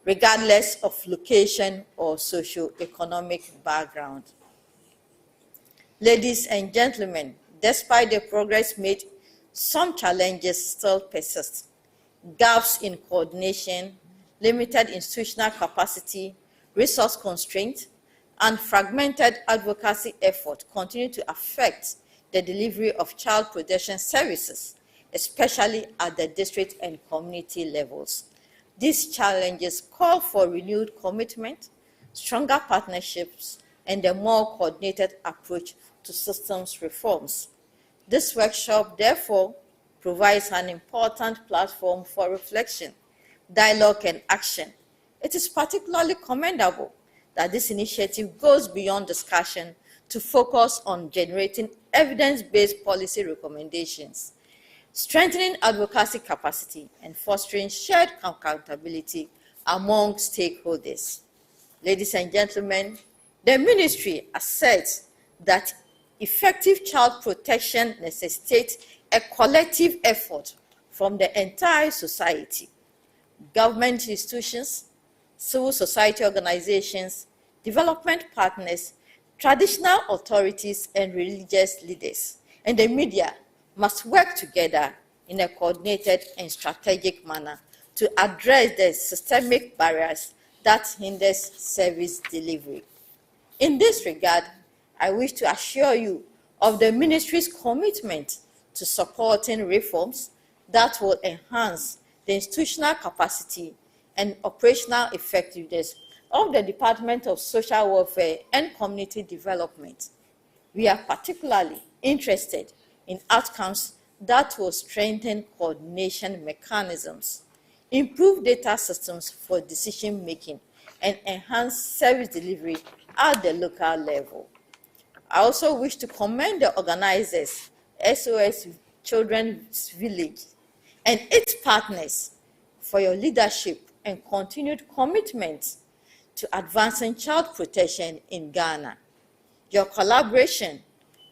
regardless of location or socio-economic background. Ladies and gentlemen, despite the progress made, some challenges still persist. Gaps in coordination, limited institutional capacity, resource constraints, and fragmented advocacy effort continue to affect the delivery of child protection services, especially at the district and community levels. These challenges call for renewed commitment, stronger partnerships, and a more coordinated approach to systems reforms. This workshop, therefore, provides an important platform for reflection, dialogue, and action. It is particularly commendable that this initiative goes beyond discussion to focus on generating evidence-based policy recommendations, strengthening advocacy capacity, and fostering shared accountability among stakeholders. Ladies and gentlemen, the ministry asserts that effective child protection necessitates a collective effort from the entire society, government institutions, civil society organizations, development partners, traditional authorities, and religious leaders. And the media must work together in a coordinated and strategic manner to address the systemic barriers that hinders service delivery. In this regard, I wish to assure you of the ministry's commitment to supporting reforms that will enhance the institutional capacity and operational effectiveness of the Department of Social Welfare and Community Development. We are particularly interested in outcomes that will strengthen coordination mechanisms, improve data systems for decision-making, and enhance service delivery at the local level. I also wish to commend the organizers, SOS Children's Village, and its partners for your leadership and continued commitment to advancing child protection in Ghana. Your collaboration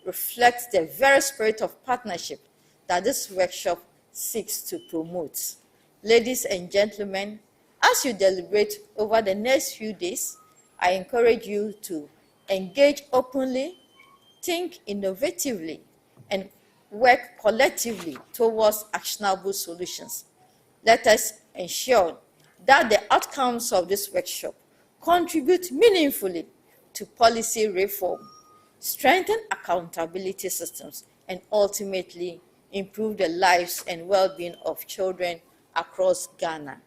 reflects the very spirit of partnership that this workshop seeks to promote. Ladies and gentlemen, as you deliberate over the next few days, I encourage you to engage openly, think innovatively, and work collectively towards actionable solutions. Let us ensure that the outcomes of this workshop contribute meaningfully to policy reform, strengthen accountability systems, and ultimately improve the lives and well-being of children across Ghana.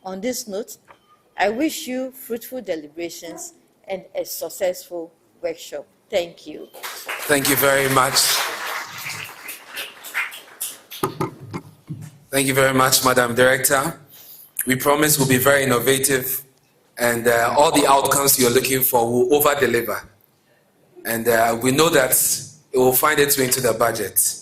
On this note, I wish you fruitful deliberations and a successful workshop. Thank you. Thank you very much. Thank you very much, Madam Director. We promise we'll be very innovative, and all the outcomes you're looking for will over-deliver. And we know that it will find its way into the budget.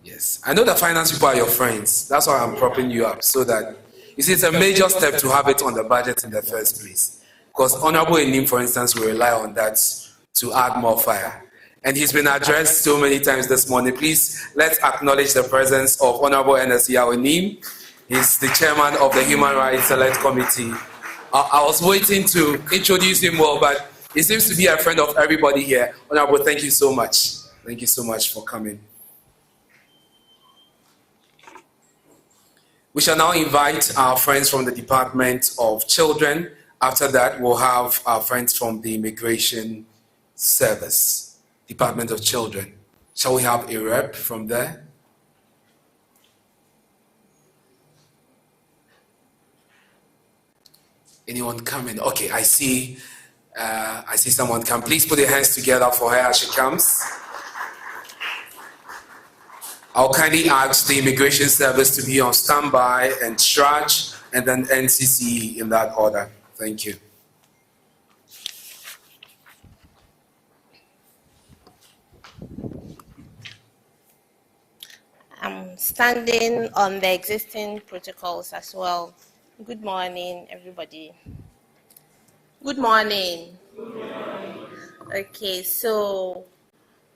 Yes. I know the finance people are your friends. That's why I'm propping you up, so that, you see, it's a major step to have it on the budget in the first place. Because Honorable Enim, for instance, will rely on that to add more fire. And he's been addressed so many times this morning. Please, let's acknowledge the presence of Honorable NSC Enim. He's the chairman of the Human Rights Select Committee. I was waiting to introduce him well, but he seems to be a friend of everybody here. Honorable, thank you so much. Thank you so much for coming. We shall now invite our friends from the Department of Children. After that, we'll have our friends from the Immigration Service, Department of Children. Shall we have a rep from there? Anyone coming? Okay, I see someone come. Please put your hands together for her as she comes. I'll kindly ask the Immigration Service to be on standby, and Strach, and then NCC in that order. Thank you. I'm standing on the existing protocols as well. Good morning, everybody. Good morning. Good morning. Okay, so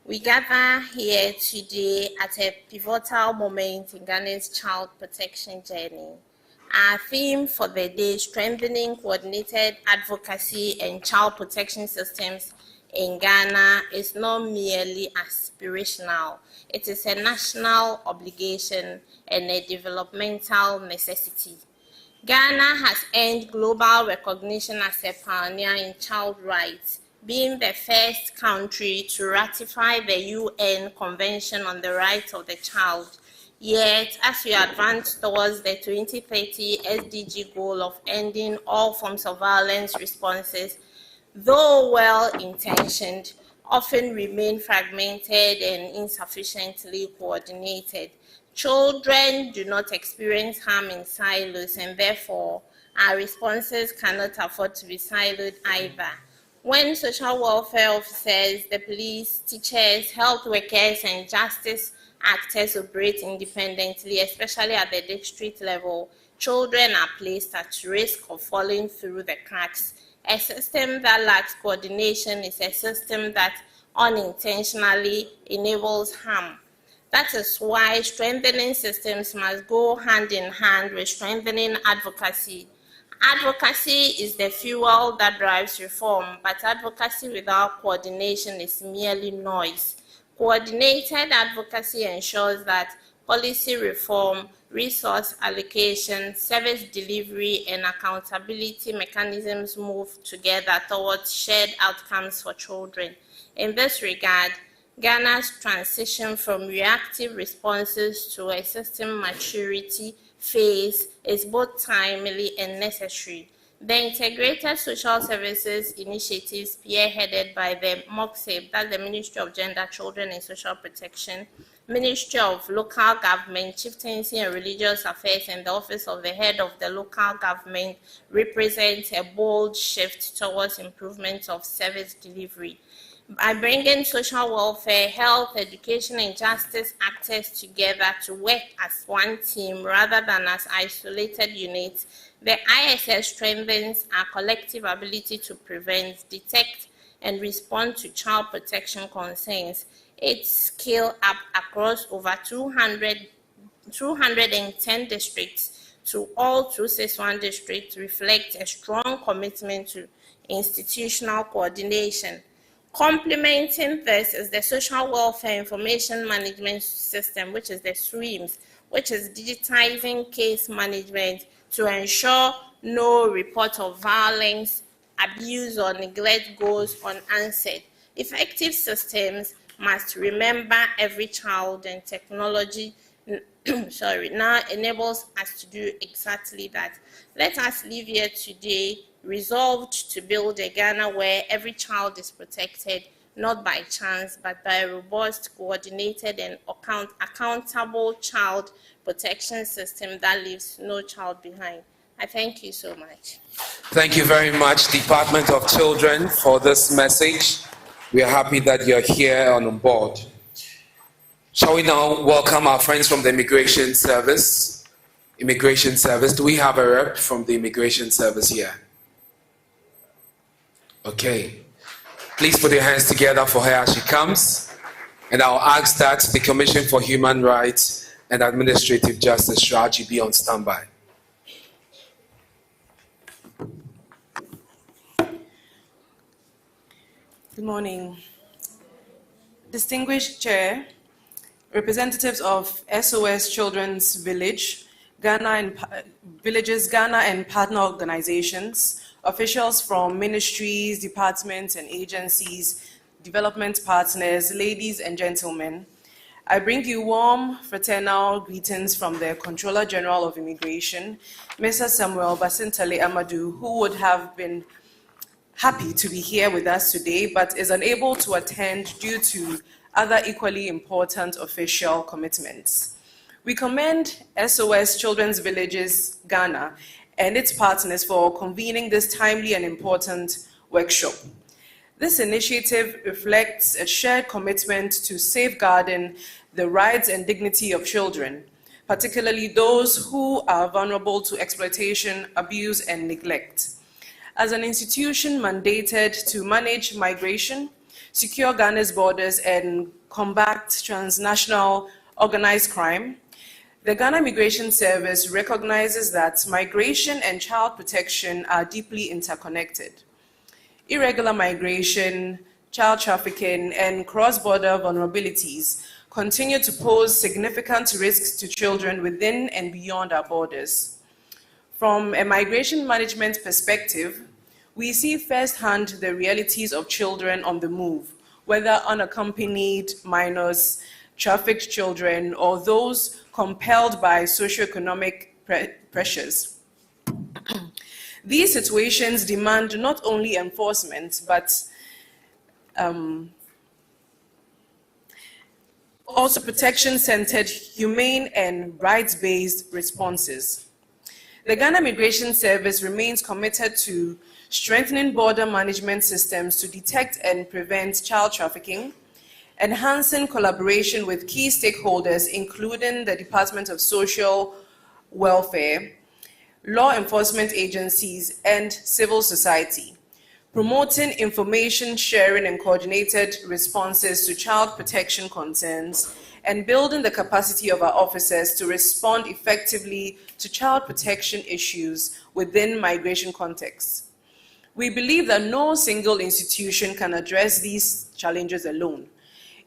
we gather here today at a pivotal moment in Ghana's child protection journey. Our theme for the day, strengthening coordinated advocacy and child protection systems in Ghana, is not merely aspirational. It is a national obligation and a developmental necessity. Ghana has earned global recognition as a pioneer in child rights, being the first country to ratify the UN Convention on the Rights of the Child. Yet, as we advance towards the 2030 SDG goal of ending all forms of violence responses, though well-intentioned, often remain fragmented and insufficiently coordinated. Children do not experience harm in silos, and therefore our responses cannot afford to be siloed either. When social welfare officers, the police, teachers, health workers, and justice actors operate independently, especially at the district level, children are placed at risk of falling through the cracks. A system that lacks coordination is a system that unintentionally enables harm. That is why strengthening systems must go hand in hand with strengthening advocacy. Advocacy is the fuel that drives reform, but advocacy without coordination is merely noise. Coordinated advocacy ensures that policy reform, resource allocation, service delivery, and accountability mechanisms move together towards shared outcomes for children. In this regard, Ghana's transition from reactive responses to a system maturity phase is both timely and necessary. The Integrated Social Services Initiative, spearheaded by the MOCSIP, that's the Ministry of Gender, Children and Social Protection, Ministry of Local Government, Chieftaincy and Religious Affairs, and the Office of the Head of the Local Government, represents a bold shift towards improvement of service delivery. By bringing social welfare, health, education, and justice actors together to work as one team rather than as isolated units, the ISS strengthens our collective ability to prevent, detect, and respond to child protection concerns. Its scale up across over 210 districts to all 261 districts reflects a strong commitment to institutional coordination. Complementing this is the Social Welfare Information Management System, which is the SWIMS, which is digitizing case management to ensure no report of violence, abuse, or neglect goes unanswered. Effective systems must remember every child, and technology now enables us to do exactly that. Let us live here today resolved to build a Ghana where every child is protected, not by chance, but by a robust, coordinated, and accountable child protection system that leaves no child behind. I thank you so much. Thank you very much, Department of Children, for this message. We are happy that you're here on board. Shall we now welcome our friends from the Immigration Service? Immigration Service, do we have a rep from the Immigration Service here? Okay. Please put your hands together for her as she comes. And I'll ask that the Commission for Human Rights and Administrative Justice, Shraji, be on standby. Good morning. Distinguished Chair, representatives of SOS Children's Village, Ghana and partner organizations, officials from ministries, departments, and agencies, development partners, ladies and gentlemen, I bring you warm, fraternal greetings from the Controller General of Immigration, Mr. Samuel Basintale Amadou, who would have been happy to be here with us today, but is unable to attend due to other equally important official commitments. We commend SOS Children's Villages Ghana and its partners for convening this timely and important workshop. This initiative reflects a shared commitment to safeguarding the rights and dignity of children, particularly those who are vulnerable to exploitation, abuse, and neglect. As an institution mandated to manage migration, secure Ghana's borders, and combat transnational organized crime, the Ghana Immigration Service recognizes that migration and child protection are deeply interconnected. Irregular migration, child trafficking, and cross-border vulnerabilities continue to pose significant risks to children within and beyond our borders. From a migration management perspective, we see firsthand the realities of children on the move, whether unaccompanied minors, trafficked children, or those compelled by socioeconomic pressures. These situations demand not only enforcement, but also protection-centered, humane, and rights-based responses. The Ghana Immigration Service remains committed to strengthening border management systems to detect and prevent child trafficking, enhancing collaboration with key stakeholders, including the Department of Social Welfare, law enforcement agencies, and civil society, promoting information sharing and coordinated responses to child protection concerns, and building the capacity of our officers to respond effectively to child protection issues within migration contexts. We believe that no single institution can address these challenges alone.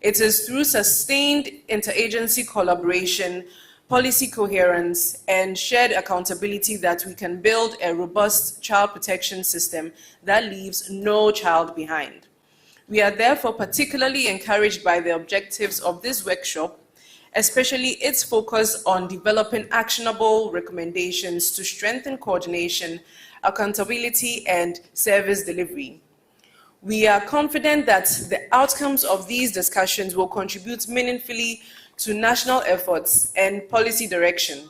It is through sustained interagency collaboration, policy coherence, and shared accountability that we can build a robust child protection system that leaves no child behind. We are therefore particularly encouraged by the objectives of this workshop, especially its focus on developing actionable recommendations to strengthen coordination, accountability, and service delivery. We are confident that the outcomes of these discussions will contribute meaningfully to national efforts and policy direction.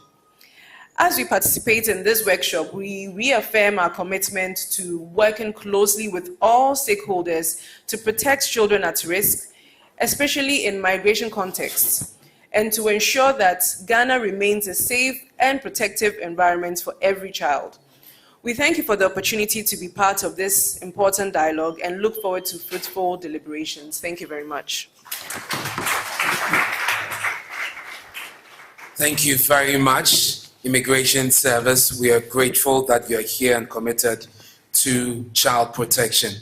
As we participate in this workshop, we reaffirm our commitment to working closely with all stakeholders to protect children at risk, especially in migration contexts, and to ensure that Ghana remains a safe and protective environment for every child. We thank you for the opportunity to be part of this important dialogue and look forward to fruitful deliberations. Thank you very much. Thank you very much, Immigration Service. We are grateful that you are here and committed to child protection.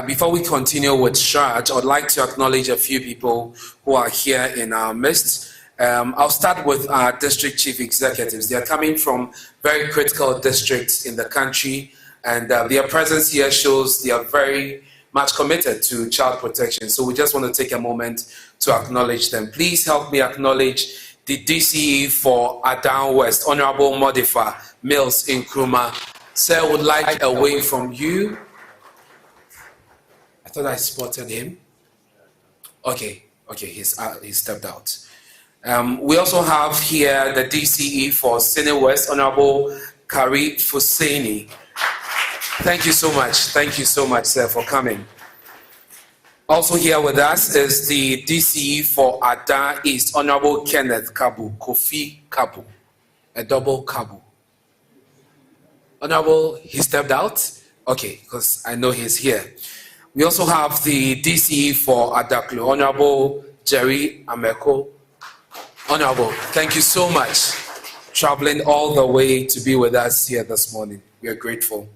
Before we continue with Shraj, I'd like to acknowledge a few people who are here in our midst. I'll start with our district chief executives. They are coming from very critical districts in the country, and their presence here shows they are very much committed to child protection. So we just want to take a moment to acknowledge them. Please help me acknowledge the DCE for Adan West, Honorable Modifa Mills in Nkrumah. Sir, would like a wave from you. I thought I spotted him. Okay, he stepped out. We also have here the DCE for Sine West, Honorable Kari Fuseni. Thank you so much, sir, for coming. Also here with us is the DCE for Ada East, Honorable Kenneth Kabu, Kofi Kabu, a double Kabu. Honorable, he stepped out? Okay, because I know he's here. We also have the DCE for Adaklu, Honorable Jerry Ameko. Honorable, thank you so much, traveling all the way to be with us here this morning. We are grateful.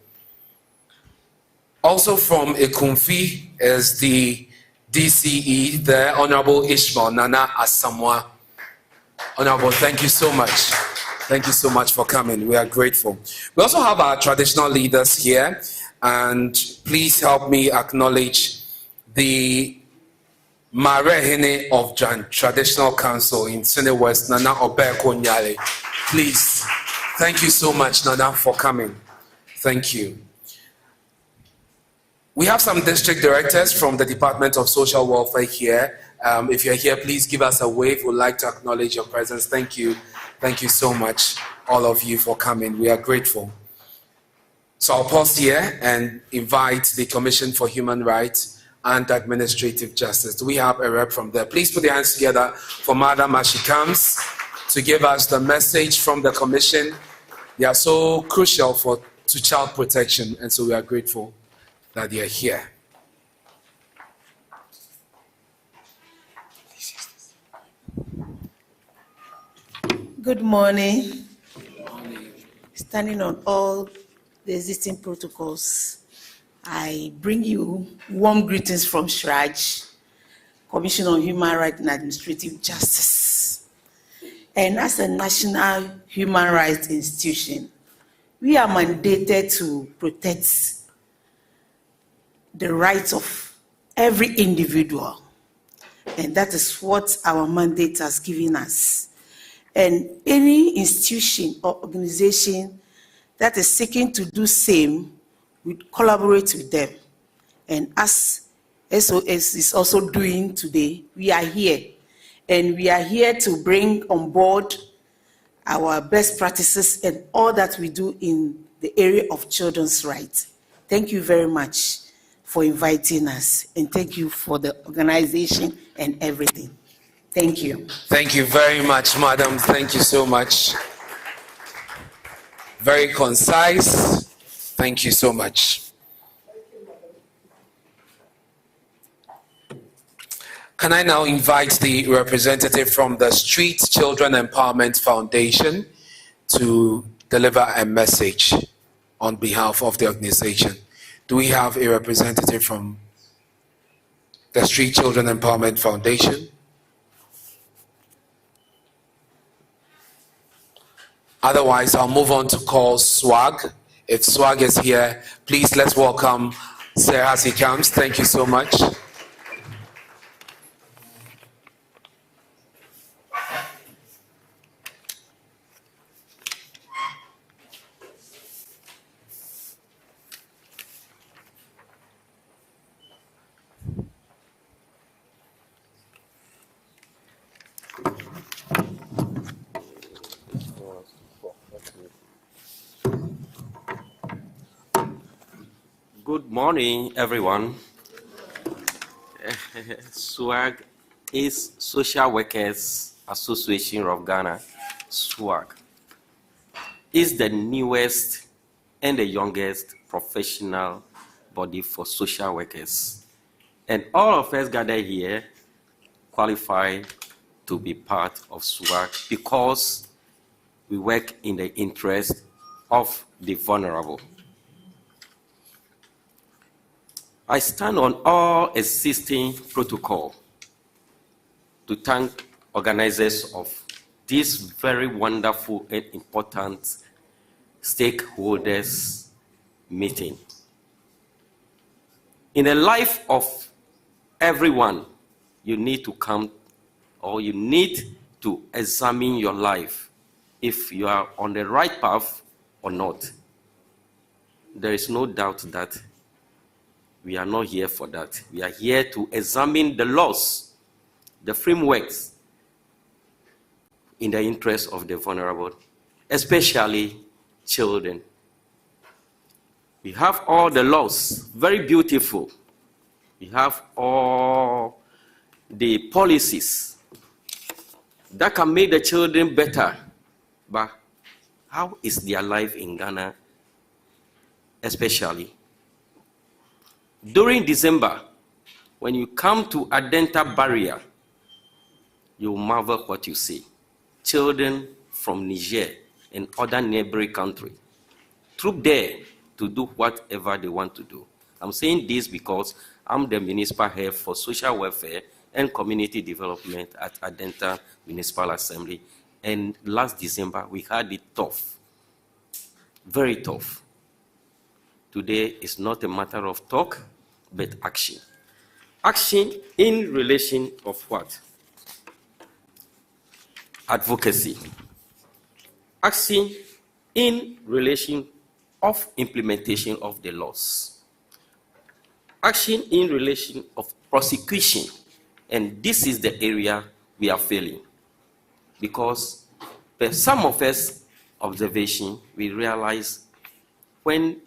Also from Ekumfi is the DCE, the Honorable Ishmael Nana Asamoah. Honorable, thank you so much. Thank you so much for coming. We are grateful. We also have our traditional leaders here, and please help me acknowledge the Marehine of Jan Traditional Council in Sine West, Nana Obeko Nyale. Please, thank you so much, Nana, for coming. Thank you. We have some district directors from the Department of Social Welfare here. If you're here, please give us a wave. We'd like to acknowledge your presence. Thank you. Thank you so much, all of you, for coming. We are grateful. So I'll pause here and invite the Commission for Human Rights and Administrative Justice. Do we have a rep from there? Please put your hands together for Madam as she comes to give us the message from the Commission. They are so crucial to child protection, and so we are grateful that they are here. Good morning. Standing on all the existing protocols, I bring you warm greetings from Shraj, Commission on Human Rights and Administrative Justice. And as a national human rights institution, we are mandated to protect the rights of every individual. And that is what our mandate has given us. And any institution or organization that is seeking to do same, we collaborate with them. And as SOS is also doing today, we are here and we are here to bring on board our best practices and all that we do in the area of children's rights. Thank you very much for inviting us, and thank you for the organization and everything. Thank you. Thank you very much, madam. Thank you so much. Very concise. Thank you so much. Can I now invite the representative from the Street Children Empowerment Foundation to deliver a message on behalf of the organization? Do we have a representative from the Street Children Empowerment Foundation? Otherwise, I'll move on to call Swag. If Swag is here, please let's welcome Sarah as he comes. Thank you so much. Good morning, everyone. SWAG is Social Workers Association of Ghana. SWAG is the newest and the youngest professional body for social workers. And all of us gathered here qualify to be part of SWAG because we work in the interest of the vulnerable. I stand on all existing protocol to thank organizers of this very wonderful and important stakeholders meeting. In the life of everyone, you need to come or you need to examine your life if you are on the right path or not. There is no doubt that we are not here for that. We are here to examine the laws, the frameworks in the interest of the vulnerable, especially children. We have all the laws, very beautiful. We have all the policies that can make the children better. But how is their life in Ghana, especially? During December, when you come to Adenta barrier, you marvel what you see. Children from Niger and other neighboring countries troop there to do whatever they want to do. I'm saying this because I'm the municipal head for social welfare and community development at Adenta Municipal Assembly. And last December, we had it tough, very tough. Today is not a matter of talk, but action. Action in relation of what? Advocacy. Action in relation of implementation of the laws. Action in relation of prosecution. And this is the area we are failing. Because per some of us observation, we realize when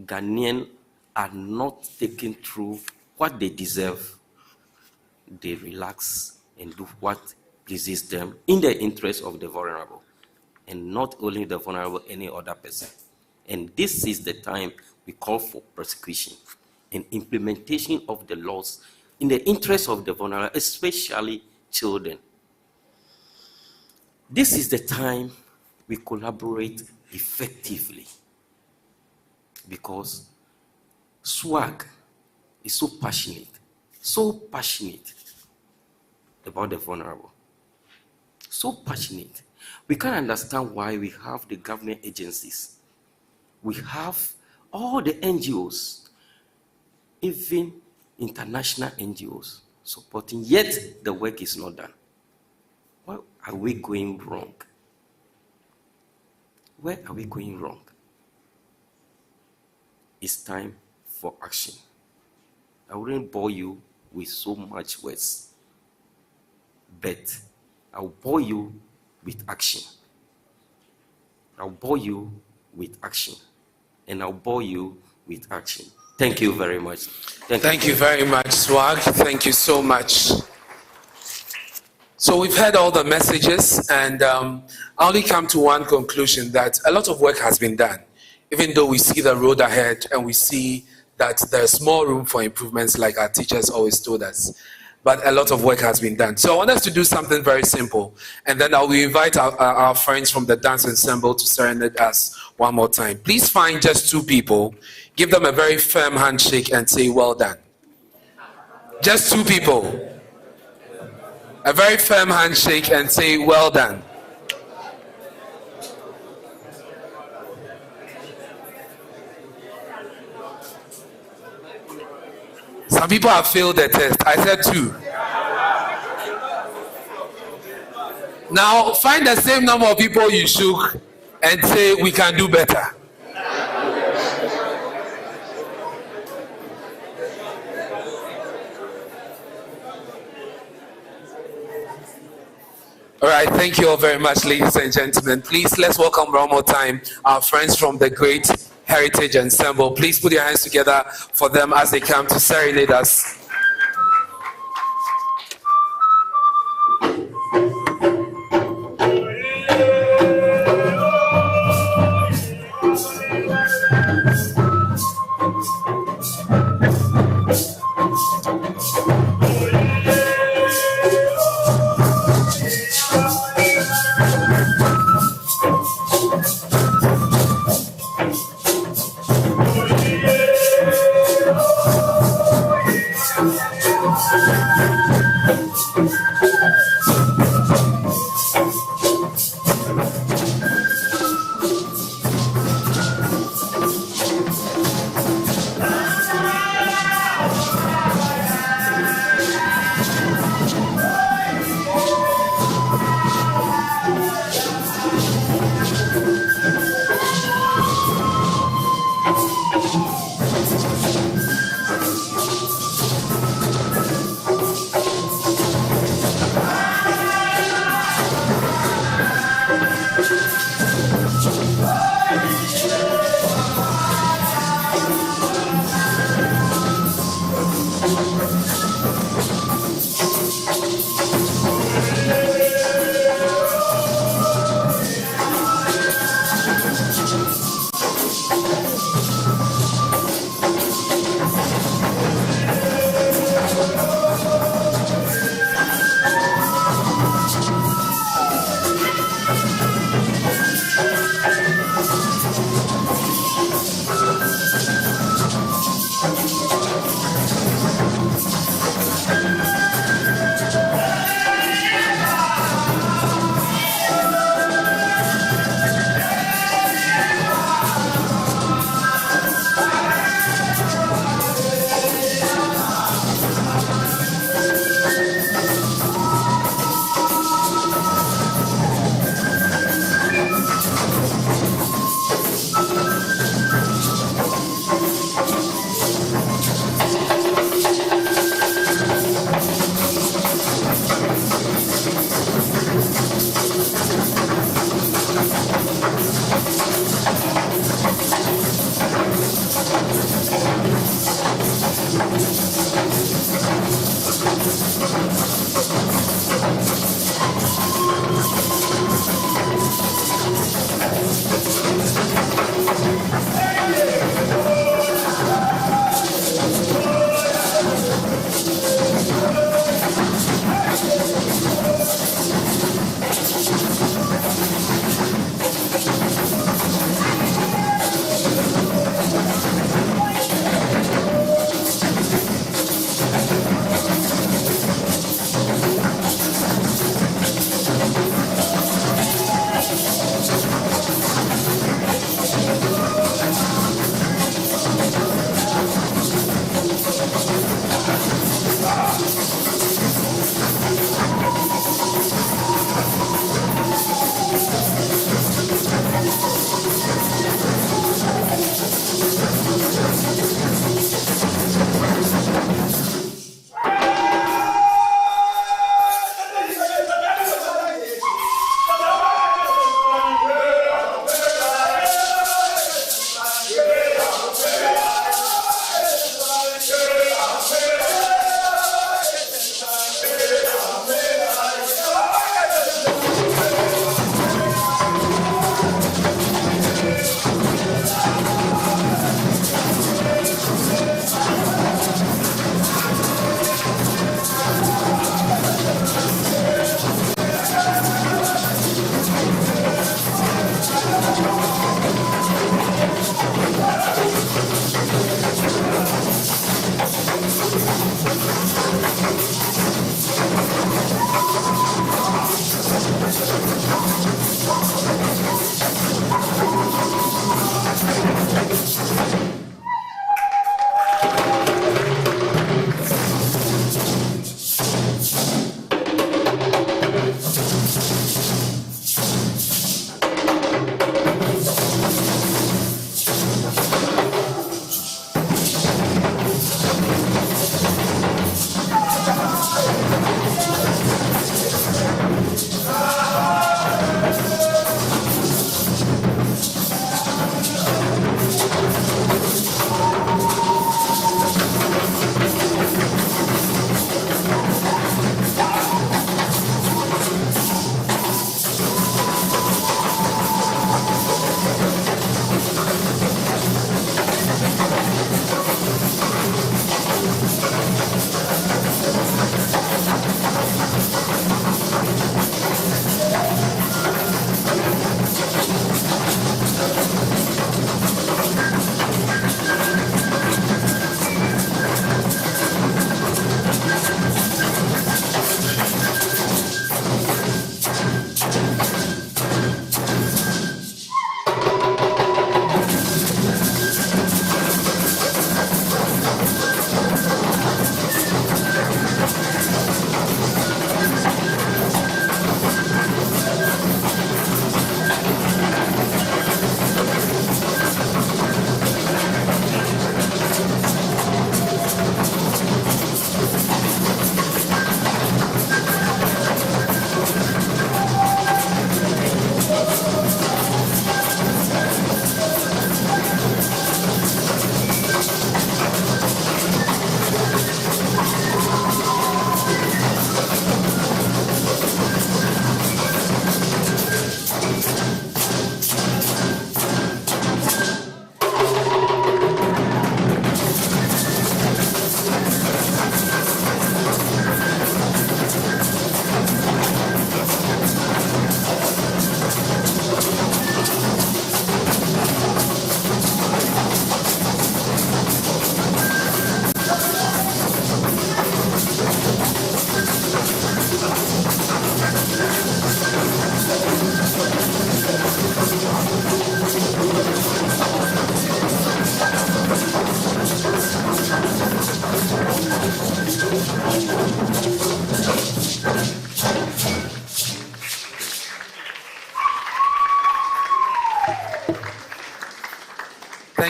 Ghanaians are not taken through what they deserve, they relax and do what pleases them in the interest of the vulnerable. And not only the vulnerable, any other person. And this is the time we call for prosecution and implementation of the laws in the interest of the vulnerable, especially children. This is the time we collaborate effectively because SWAG is so passionate about the vulnerable. So passionate. We can't understand why we have the government agencies. We have all the NGOs, even international NGOs supporting, yet the work is not done. Where are we going wrong? Where are we going wrong? It's time for action. I wouldn't bore you with so much words, but I'll bore you with action. I'll bore you with action. And I'll bore you with action. Thank you very much. Thank you very much, Swag. Thank you so much. So we've heard all the messages, and I only come to one conclusion, that a lot of work has been done. Even though we see the road ahead and we see that there's more room for improvements, like our teachers always told us. But a lot of work has been done. So I want us to do something very simple. And then I will invite our friends from the dance ensemble to serenade us one more time. Please find just 2 people, give them a very firm handshake and say, well done. Just 2 people. A very firm handshake and say, well done. Some people have failed the test. I said 2. Now find the same number of people you shook and say, we can do better. All right, thank you all very much, ladies and gentlemen. Please, let's welcome one more time our friends from the Great Heritage Ensemble. Please put your hands together for them as they come to serenade us.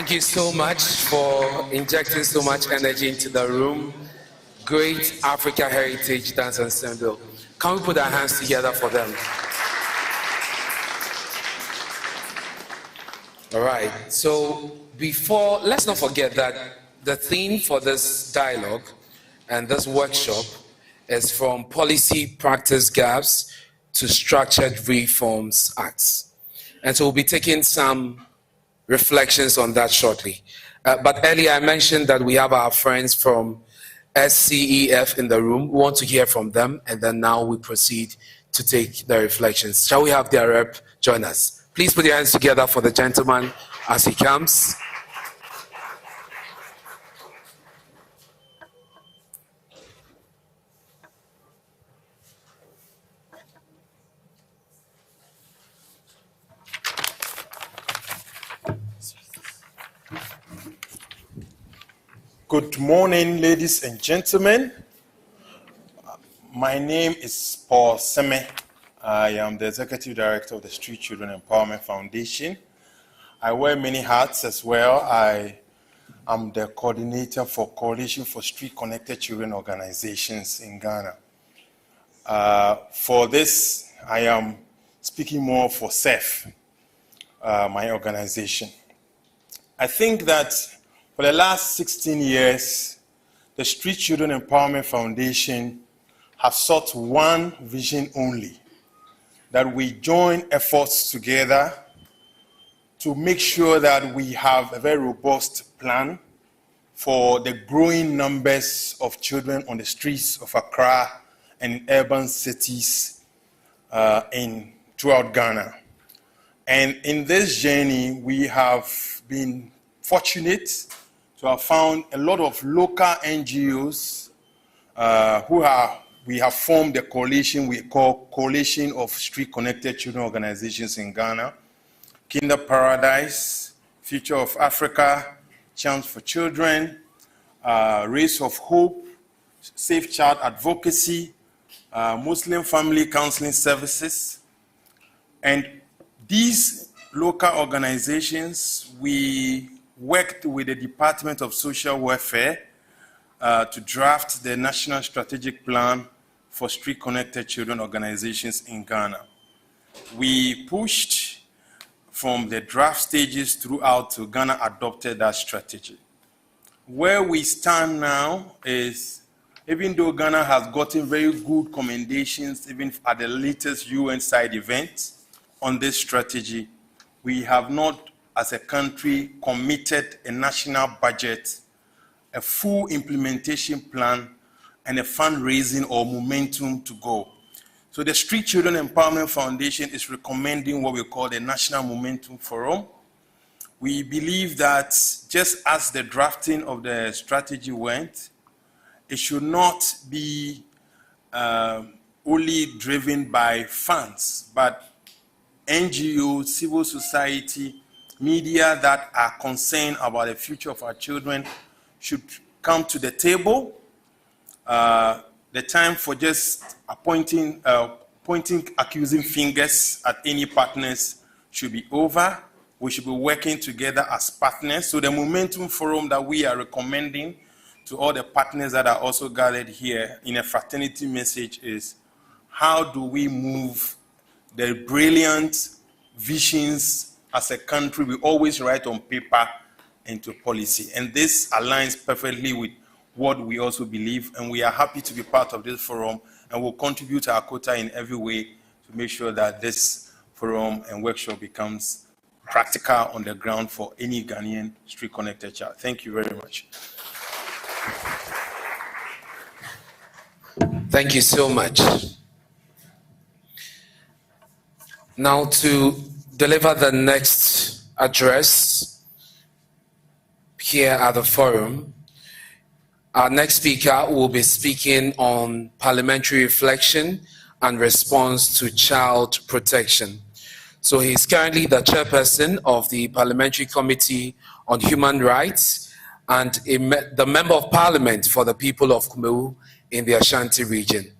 Thank you so much for injecting so much energy into the room. Great Africa Heritage Dance Ensemble. Can we put our hands together for them? All right, so let's not forget that the theme for this dialogue and this workshop is from policy practice gaps to structured reforms acts. And so we'll be taking some reflections on that shortly. But earlier I mentioned that we have our friends from SCEF in the room. We want to hear from them, and then now we proceed to take the reflections. Shall we have their rep join us? Please put your hands together for the gentleman as he comes. Good morning, ladies and gentlemen. My name is Paul Seme. I am the Executive Director of the Street Children Empowerment Foundation. I wear many hats as well. I am the coordinator for Coalition for Street Connected Children organizations in Ghana. For this, I am speaking more for CEF, my organization. I think that for the last 16 years, the Street Children Empowerment Foundation has sought one vision only, that we join efforts together to make sure that we have a very robust plan for the growing numbers of children on the streets of Accra and in urban cities throughout Ghana. And in this journey, we have been fortunate to have found a lot of local NGOs we have formed a coalition we call Coalition of Street Connected Children Organizations in Ghana, Kinder Paradise, Future of Africa, Chance for Children, Race of Hope, Safe Child Advocacy, Muslim Family Counseling Services. And these local organizations, we worked with the Department of Social Welfare to draft the National Strategic Plan for Street Connected Children Organizations in Ghana. We pushed from the draft stages throughout to Ghana adopted that strategy. Where we stand now is, even though Ghana has gotten very good commendations, even at the latest UN side event on this strategy, we have not, as a country, committed a national budget, a full implementation plan, and a fundraising or momentum to go. So the Street Children Empowerment Foundation is recommending what we call the National Momentum Forum. We believe that just as the drafting of the strategy went, it should not be only driven by funds, but NGOs, civil society, media that are concerned about the future of our children should come to the table. The time for just pointing accusing fingers at any partners should be over. We should be working together as partners. So the Momentum Forum that we are recommending to all the partners that are also gathered here in a fraternity message is, how do we move the brilliant visions as a country we always write on paper into policy? And this aligns perfectly with what we also believe, and we are happy to be part of this forum, and will contribute our quota in every way to make sure that this forum and workshop becomes practical on the ground for any Ghanaian street connected child. Thank you very much. Thank you so much. Now to deliver the next address here at the forum, our next speaker will be speaking on parliamentary reflection and response to child protection. So he's currently the chairperson of the Parliamentary Committee on Human Rights and the Member of Parliament for the people of Kumewu in the Ashanti region.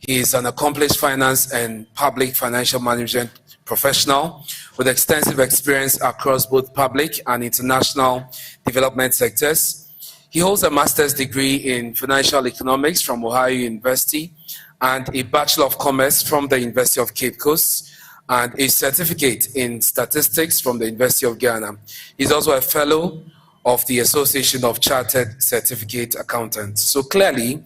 He is an accomplished finance and public financial management professional with extensive experience across both public and international development sectors. He holds a master's degree in financial economics from Ohio University and a Bachelor of Commerce from the University of Cape Coast and a certificate in statistics from the University of Ghana. He's also a fellow of the Association of Chartered Certificate Accountants. So clearly,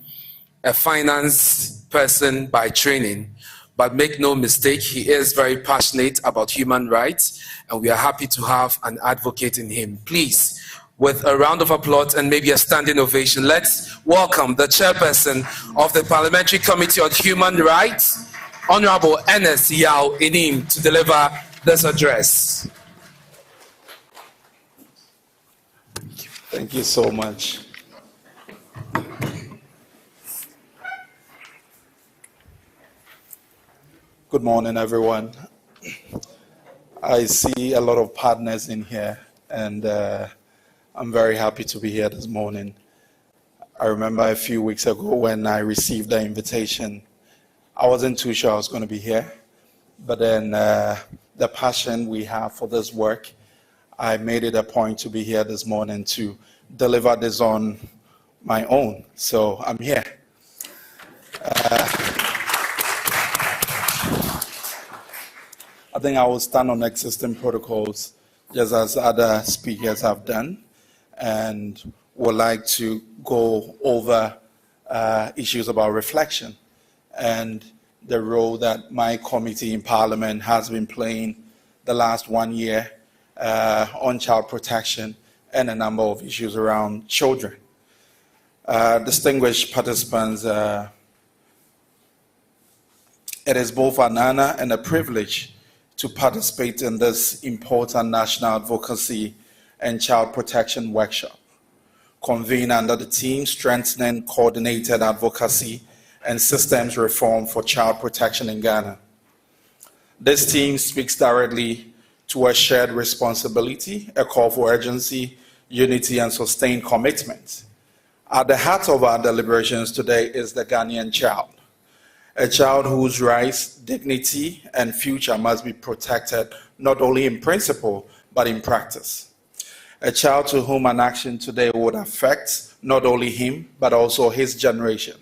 a finance person by training, but make no mistake, he is very passionate about human rights, and we are happy to have an advocate in him. Please, with a round of applause and maybe a standing ovation, let's welcome the chairperson of the Parliamentary Committee on Human Rights, Honorable Ernest Yao Inim, to deliver this address. Thank you so much. Good morning, everyone. I see a lot of partners in here, and I'm very happy to be here this morning. I remember a few weeks ago when I received the invitation, I wasn't too sure I was going to be here, but then the passion we have for this work, I made it a point to be here this morning to deliver this on my own. So I'm here. I think I will stand on existing protocols just as other speakers have done, and would like to go over issues about reflection and the role that my committee in Parliament has been playing the last 1 year on child protection and a number of issues around children. Distinguished participants, it is both an honor and a privilege to participate in this important national advocacy and child protection workshop, convened under the theme Strengthening Coordinated Advocacy and Systems Reform for Child Protection in Ghana. This theme speaks directly to a shared responsibility, a call for urgency, unity, and sustained commitment. At the heart of our deliberations today is the Ghanaian child, a child whose rights, dignity, and future must be protected not only in principle, but in practice. A child to whom an action today would affect not only him, but also his generation.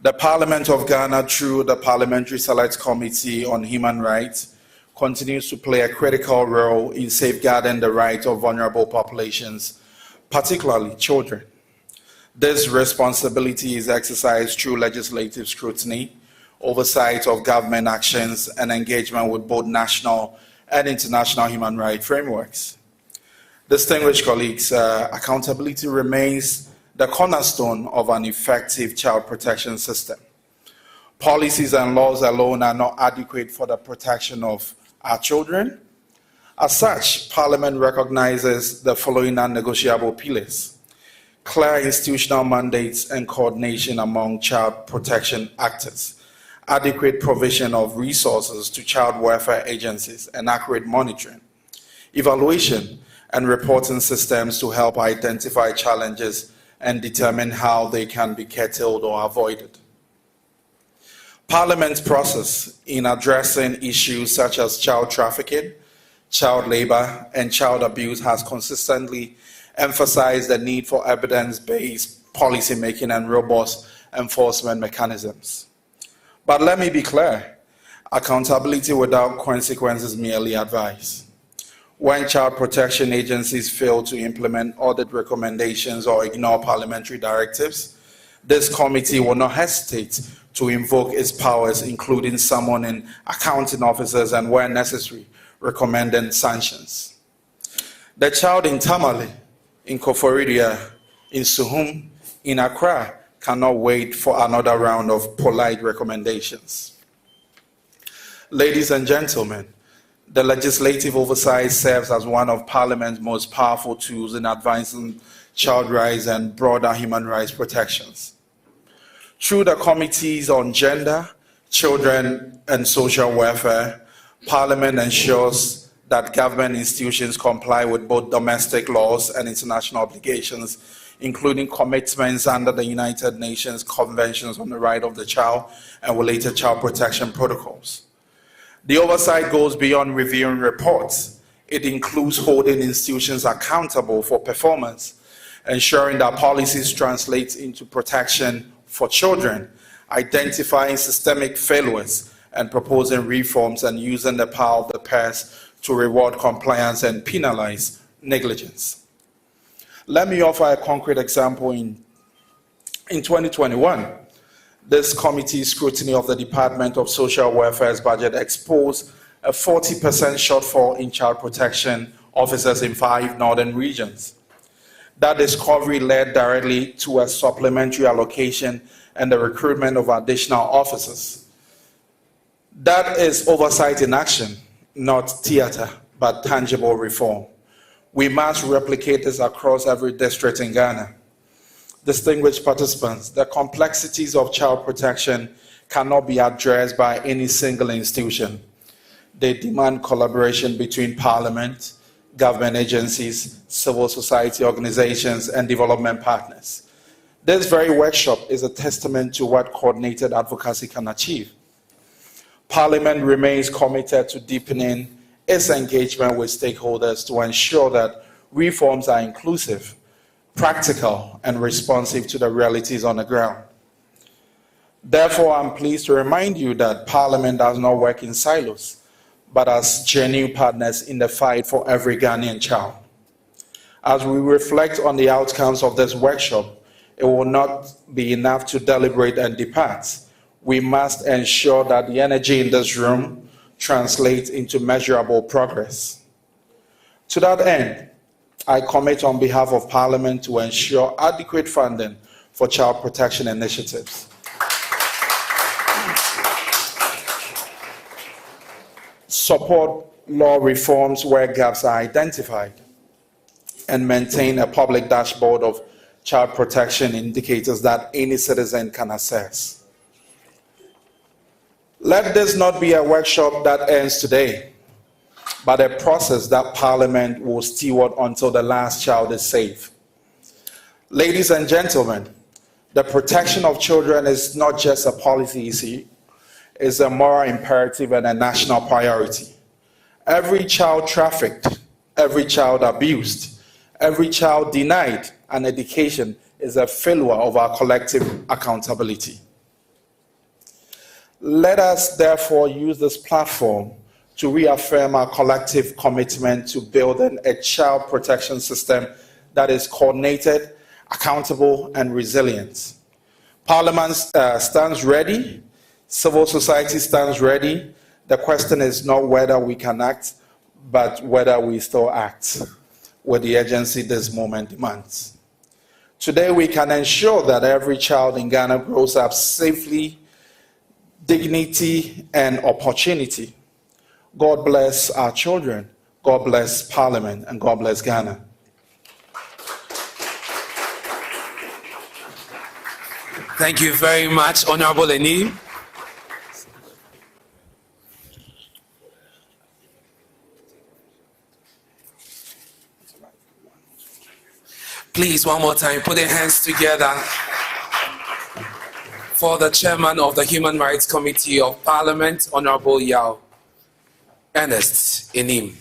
The Parliament of Ghana, through the Parliamentary Select Committee on Human Rights, continues to play a critical role in safeguarding the rights of vulnerable populations, particularly children. This responsibility is exercised through legislative scrutiny, oversight of government actions, and engagement with both national and international human rights frameworks. Distinguished colleagues, accountability remains the cornerstone of an effective child protection system. Policies and laws alone are not adequate for the protection of our children. As such, Parliament recognizes the following non-negotiable pillars: clear institutional mandates and coordination among child protection actors, adequate provision of resources to child welfare agencies, and accurate monitoring, evaluation and reporting systems to help identify challenges and determine how they can be curtailed or avoided. Parliament's process in addressing issues such as child trafficking, child labor, and child abuse has consistently emphasized the need for evidence-based policymaking and robust enforcement mechanisms. But let me be clear, accountability without consequences is merely advice. When child protection agencies fail to implement audit recommendations or ignore parliamentary directives, this committee will not hesitate to invoke its powers, including summoning accounting officers and, where necessary, recommending sanctions. The child in Tamale, in Koforidua, in Suhum, in Accra, cannot wait for another round of polite recommendations. Ladies and gentlemen, the legislative oversight serves as one of Parliament's most powerful tools in advancing child rights and broader human rights protections. Through the Committees on Gender, Children and Social Welfare, Parliament ensures that government institutions comply with both domestic laws and international obligations including commitments under the United Nations Conventions on the Right of the Child and related child protection protocols. The oversight goes beyond reviewing reports. It includes holding institutions accountable for performance, ensuring that policies translate into protection for children, identifying systemic failures, and proposing reforms, and using the power of the purse to reward compliance and penalize negligence. Let me offer a concrete example. In 2021, this committee's scrutiny of the Department of Social Welfare's budget exposed a 40% shortfall in child protection officers in 5 northern regions. That discovery led directly to a supplementary allocation and the recruitment of additional officers. That is oversight in action, not theater, but tangible reform. We must replicate this across every district in Ghana. Distinguished participants, the complexities of child protection cannot be addressed by any single institution. They demand collaboration between Parliament, government agencies, civil society organizations, and development partners. This very workshop is a testament to what coordinated advocacy can achieve. Parliament remains committed to deepening its engagement with stakeholders to ensure that reforms are inclusive, practical, and responsive to the realities on the ground. Therefore, I'm pleased to remind you that Parliament does not work in silos, but as genuine partners in the fight for every Ghanaian child. As we reflect on the outcomes of this workshop, it will not be enough to deliberate and depart. We must ensure that the energy in this room translates into measurable progress. To that end, I commit on behalf of Parliament to ensure adequate funding for child protection initiatives. Support law reforms where gaps are identified, and maintain a public dashboard of child protection indicators that any citizen can access. Let this not be a workshop that ends today, but a process that Parliament will steward until the last child is safe. Ladies and gentlemen, the protection of children is not just a policy issue, it's a moral imperative and a national priority. Every child trafficked, every child abused, every child denied an education is a failure of our collective accountability. Let us therefore use this platform to reaffirm our collective commitment to building a child protection system that is coordinated, accountable, and resilient. Parliament stands ready, civil society stands ready. The question is not whether we can act, but whether we still act with the urgency this moment demands. Today we can ensure that every child in Ghana grows up safely, dignity, and opportunity. God bless our children, God bless Parliament, and God bless Ghana. Thank you very much, Honorable Eni. Please, one more time, put your hands together for the chairman of the Human Rights Committee of Parliament, Honorable Yao Ernest Enim.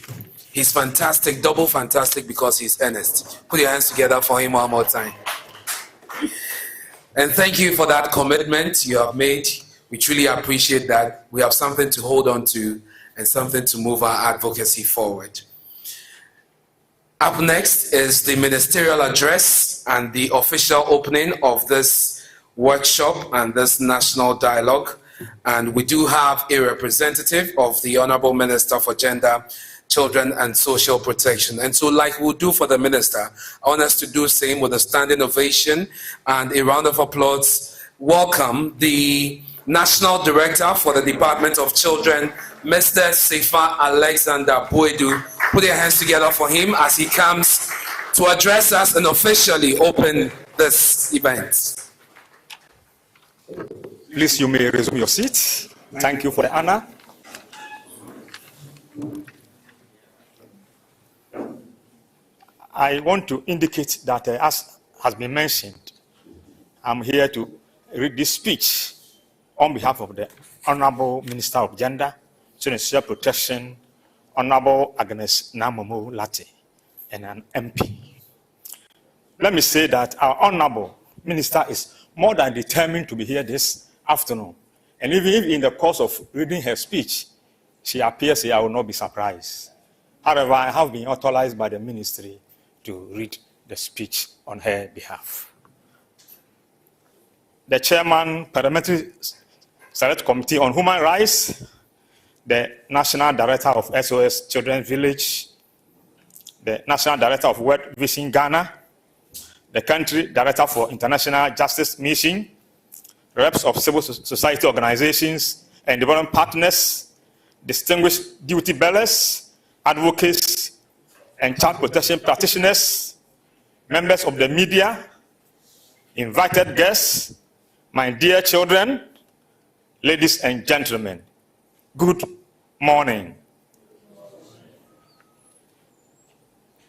He's fantastic, double fantastic because he's Ernest. Put your hands together for him one more time. And thank you for that commitment you have made. We truly appreciate that. We have something to hold on to and something to move our advocacy forward. Up next is the ministerial address and the official opening of this workshop and this national dialogue. And we do have a representative of the Honorable Minister for Gender, Children and Social Protection. And so like we'll do for the Minister, I want us to do the same with a standing ovation and a round of applause. Welcome the National Director for the Department of Children, Mr. Sefa Alexander Boedu. Put your hands together for him as he comes to address us and officially open this event. Please, you may resume your seat. Thank you for the honor. I want to indicate that as has been mentioned, I'm here to read this speech on behalf of the Honorable Minister of Gender, Children and Social Protection, Honorable Agnes Namomo Latte, and an MP. Let me say that our Honorable Minister is more than determined to be here this afternoon. And even if in the course of reading her speech, she appears here, I will not be surprised. However, I have been authorized by the ministry to read the speech on her behalf. The Chairman, Parliamentary Select Committee on Human Rights, the National Director of SOS Children's Village, the National Director of World Vision Ghana, the Country Director for International Justice Mission, reps of civil society organizations and development partners, distinguished duty bearers, advocates, and child protection practitioners, members of the media, invited guests, my dear children, ladies and gentlemen, good morning.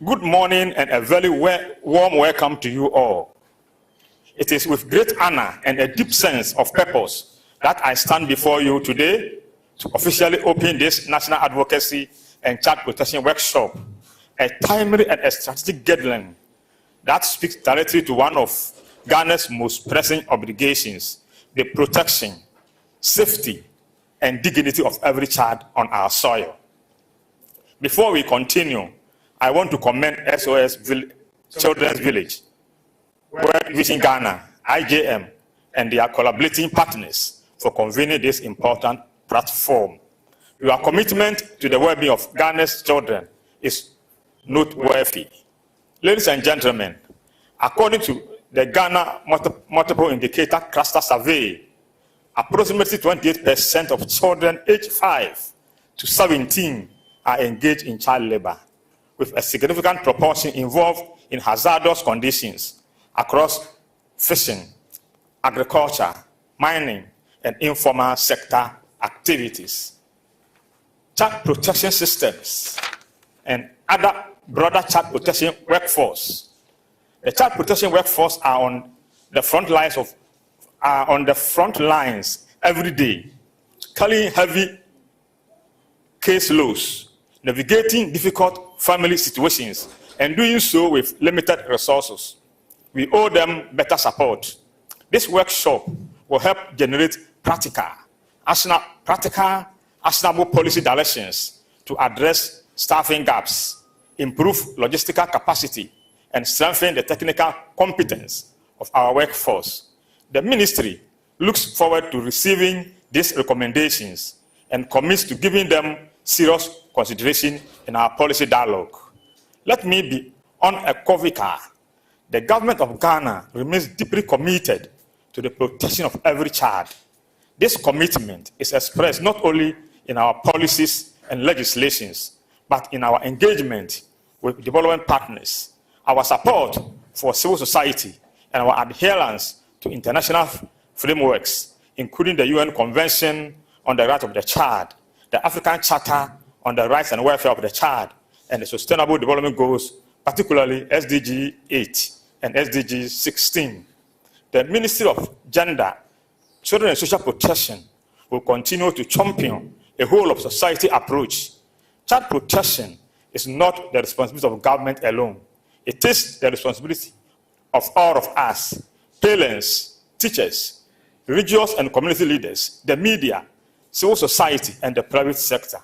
Good morning and a very warm welcome to you all. It is with great honor and a deep sense of purpose that I stand before you today to officially open this National Advocacy and Child Protection Workshop, a timely and a strategic gathering that speaks directly to one of Ghana's most pressing obligations, the protection, safety, and dignity of every child on our soil. Before we continue, I want to commend SOS Children's Village, World Vision Ghana, IJM, and their collaborating partners for convening this important platform. Your commitment to the well-being of Ghana's children is noteworthy. Ladies and gentlemen, according to the Ghana Multiple Indicator Cluster Survey, approximately 28% of children aged 5 to 17 are engaged in child labor, with a significant proportion involved in hazardous conditions across fishing, agriculture, mining, and informal sector activities. Child protection systems and other broader child protection workforce. The child protection workforce are on the front lines every day, carrying heavy case loads, navigating difficult family situations, and doing so with limited resources. We owe them better support. This workshop will help generate practical, actionable policy directions to address staffing gaps, improve logistical capacity, and strengthen the technical competence of our workforce. The ministry looks forward to receiving these recommendations and commits to giving them serious consideration in our policy dialogue. Let me be unequivocal. The government of Ghana remains deeply committed to the protection of every child. This commitment is expressed not only in our policies and legislations, but in our engagement with development partners, our support for civil society, and our adherence to international frameworks, including the UN Convention on the Rights of the Child, the African Charter on the Rights and Welfare of the Child, and the Sustainable Development Goals, particularly SDG 8 and SDG 16. The Ministry of Gender, Children and Social Protection will continue to champion a whole of society approach. Child protection is not the responsibility of government alone. It is the responsibility of all of us, parents, teachers, religious and community leaders, the media, civil society, and the private sector.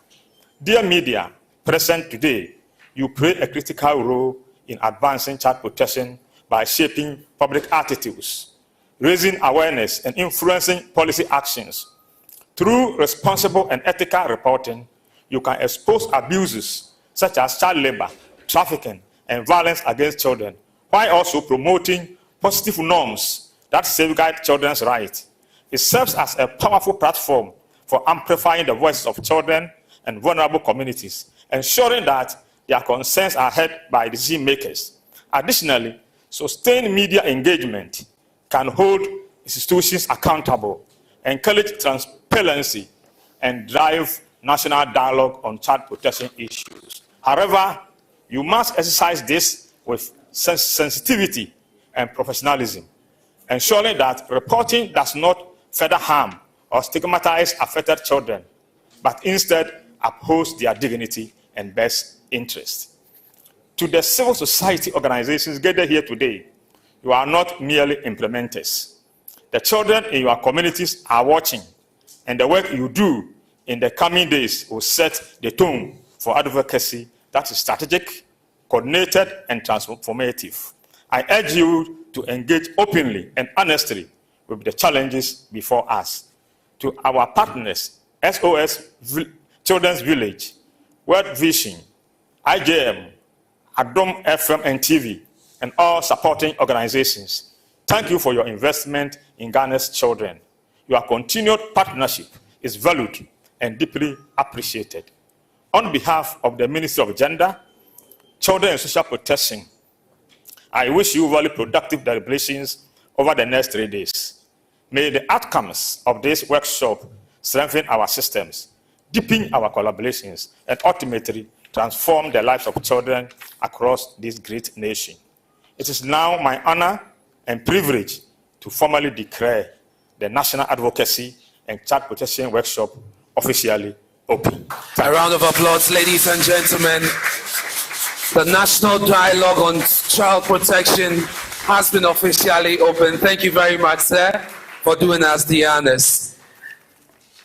Dear media, present today, you play a critical role in advancing child protection by shaping public attitudes, raising awareness, and influencing policy actions. Through responsible and ethical reporting, you can expose abuses such as child labor, trafficking, and violence against children, while also promoting positive norms that safeguard children's rights. It serves as a powerful platform for amplifying the voices of children and vulnerable communities, ensuring that their concerns are heard by decision makers. Additionally, sustained media engagement can hold institutions accountable, encourage transparency, and drive national dialogue on child protection issues. However, you must exercise this with sensitivity and professionalism, ensuring that reporting does not further harm or stigmatize affected children, but instead upholds their dignity and best interest. To the civil society organizations gathered here today, you are not merely implementers. The children in your communities are watching, and the work you do in the coming days will set the tone for advocacy that is strategic, coordinated, and transformative. I urge you to engage openly and honestly with the challenges before us. To our partners, SOS Children's Village, World Vision, IJM, Adom FM and TV, and all supporting organizations, thank you for your investment in Ghana's children. Your continued partnership is valued and deeply appreciated. On behalf of the Ministry of Gender, Children and Social Protection, I wish you very productive deliberations over the next 3 days. May the outcomes of this workshop strengthen our systems, deepen our collaborations, and ultimately transform the lives of children across this great nation. It is now my honor and privilege to formally declare the National Advocacy and Child Protection Workshop officially open. A round of applause, ladies and gentlemen. The National Dialogue on Child Protection has been officially opened. Thank you very much, sir, for doing us the honors.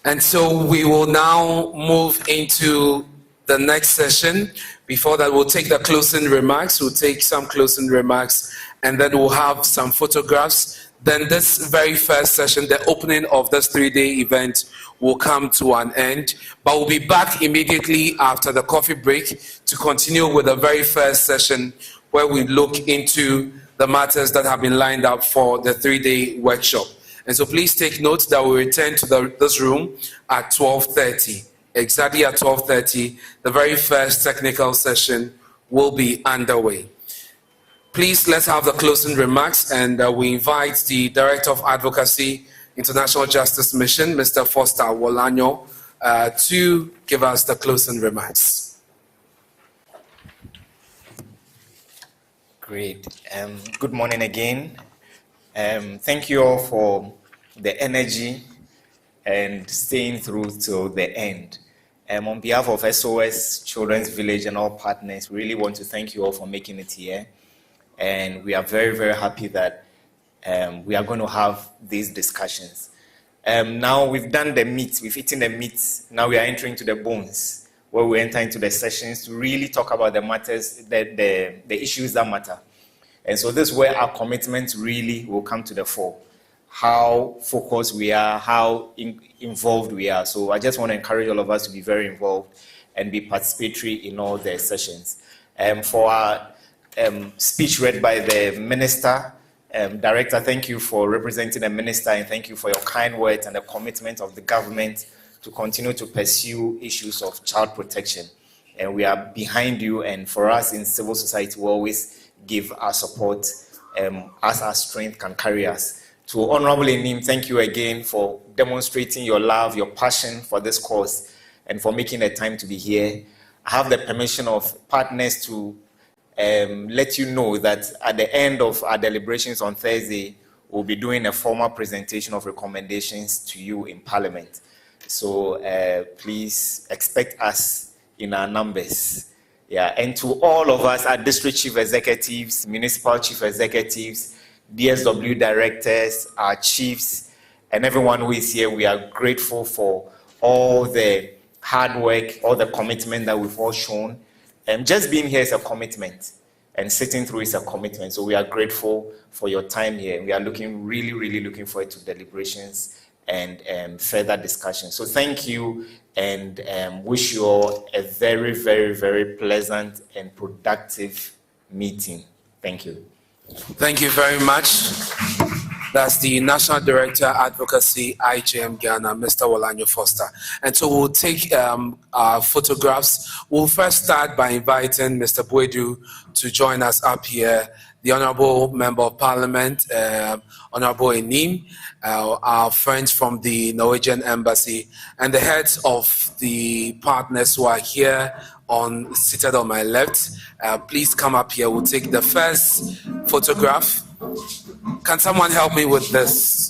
And so we will now move into the next session. Before that, we'll take the closing remarks. We'll take some closing remarks, and then we'll have some photographs. Then this very first session, the opening of this 3-day event, will come to an end. But we'll be back immediately after the coffee break to continue with the very first session, where we look into the matters that have been lined up for the 3-day workshop. And so please take note that we return to this room at 12:30. Exactly at 12:30, the very first technical session will be underway. Please, let's have the closing remarks, and we invite the Director of Advocacy, International Justice Mission, Mr. Foster Wolanyo, to give us the closing remarks. Great. Good morning again. Thank you all for the energy and staying through till the end. On behalf of SOS Children's Village and all partners, we really want to thank you all for making it here. And we are very, very happy that we are going to have these discussions. Now we've done the meat, we've eaten the meat. Now we are entering to the bones, where we enter into the sessions to really talk about the matters, the issues that matter. And so this is where our commitment really will come to the fore. How focused we are, how involved we are. So I just want to encourage all of us to be very involved and be participatory in all the sessions. For our speech read by the Minister, Director, thank you for representing the Minister, and thank you for your kind words and the commitment of the government to continue to pursue issues of child protection. And we are behind you, and for us in civil society, we always give our support as our strength can carry us. To Honorable Enim, thank you again for demonstrating your love, your passion for this cause, and for making the time to be here. I have the permission of partners to let you know that at the end of our deliberations on Thursday, we'll be doing a formal presentation of recommendations to you in Parliament. So please expect us in our numbers. Yeah, and to all of us, our district chief executives, municipal chief executives, DSW directors, our chiefs, and everyone who is here, we are grateful for all the hard work, all the commitment that we've all shown. And just being here is a commitment, and sitting through is a commitment. So we are grateful for your time here. We are really, really looking forward to deliberations and further discussion. So thank you, and wish you all a very, very, very pleasant and productive meeting. Thank you. Thank you very much. That's the National Director, Advocacy, IJM Ghana, Mr. Wolanyo Foster. And so we'll take our photographs. We'll first start by inviting Mr. Boedu to join us up here, the Honorable Member of Parliament, Honorable Enim, our friends from the Norwegian Embassy, and the heads of the partners who are here seated on my left. Please come up here. We'll take the first photograph. Can someone help me with this?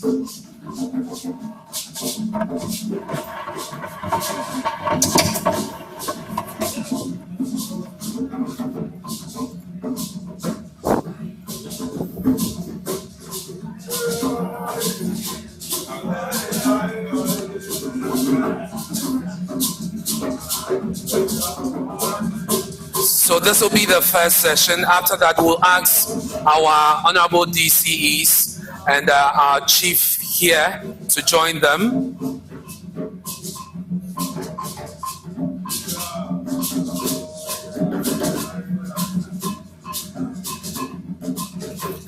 So this will be the first session. After that, we'll ask our honorable DCEs and our chief here to join them.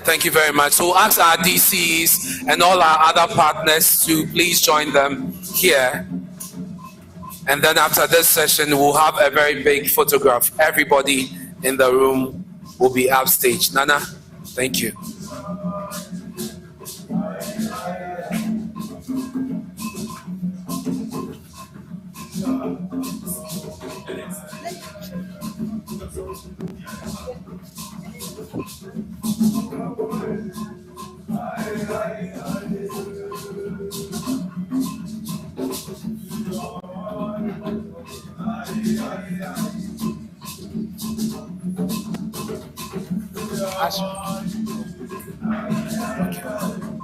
Thank you very much. So we'll ask our DCEs and all our other partners to please join them here. And then after this session, we'll have a very big photograph. Everybody in the room will be upstage. Nana, thank you.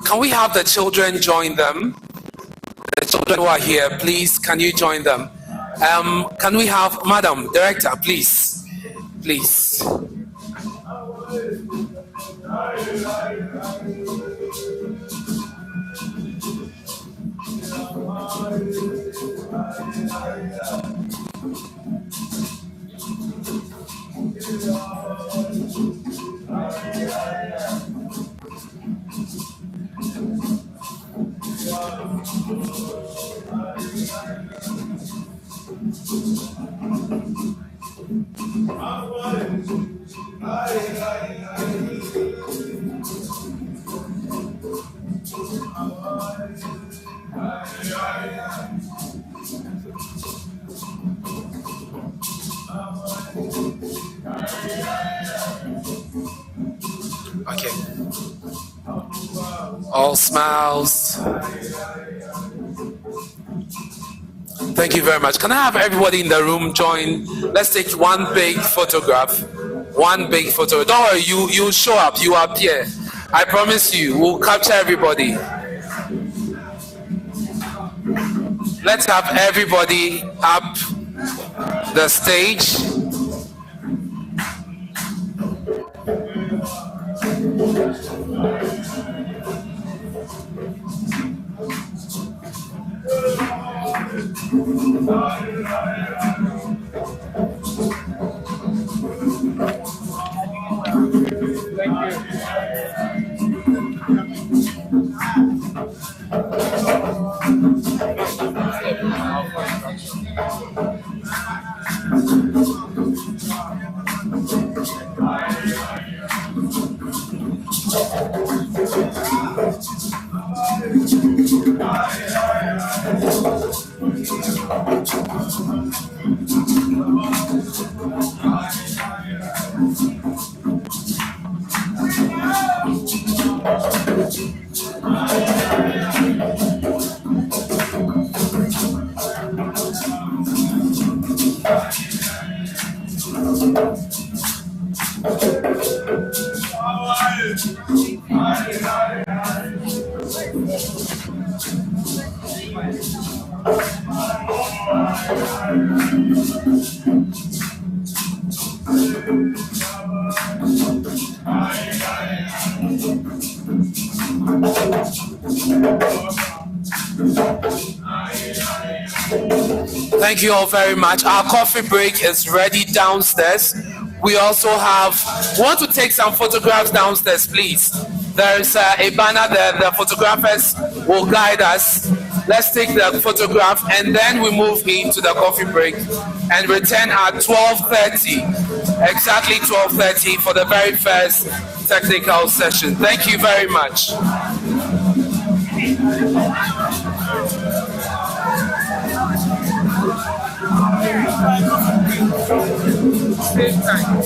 Can we have the children join them? The children who are here, please, can you join them? Can we have Madam Director, please? Please. Okay. All smiles. Thank you very much. Can I have everybody in the room join? Let's take one big photograph. One big photo. Don't worry, you show up. You appear. I promise you, we'll capture everybody. Let's have everybody up the stage. Thank you all very much. Our coffee break is ready downstairs. We also want to take some photographs downstairs, please. There's a banner there. The photographers will guide us. Let's take the photograph and then we move into the coffee break and return at 12:30, exactly 12:30 for the very first technical session. Thank you very much. Same time.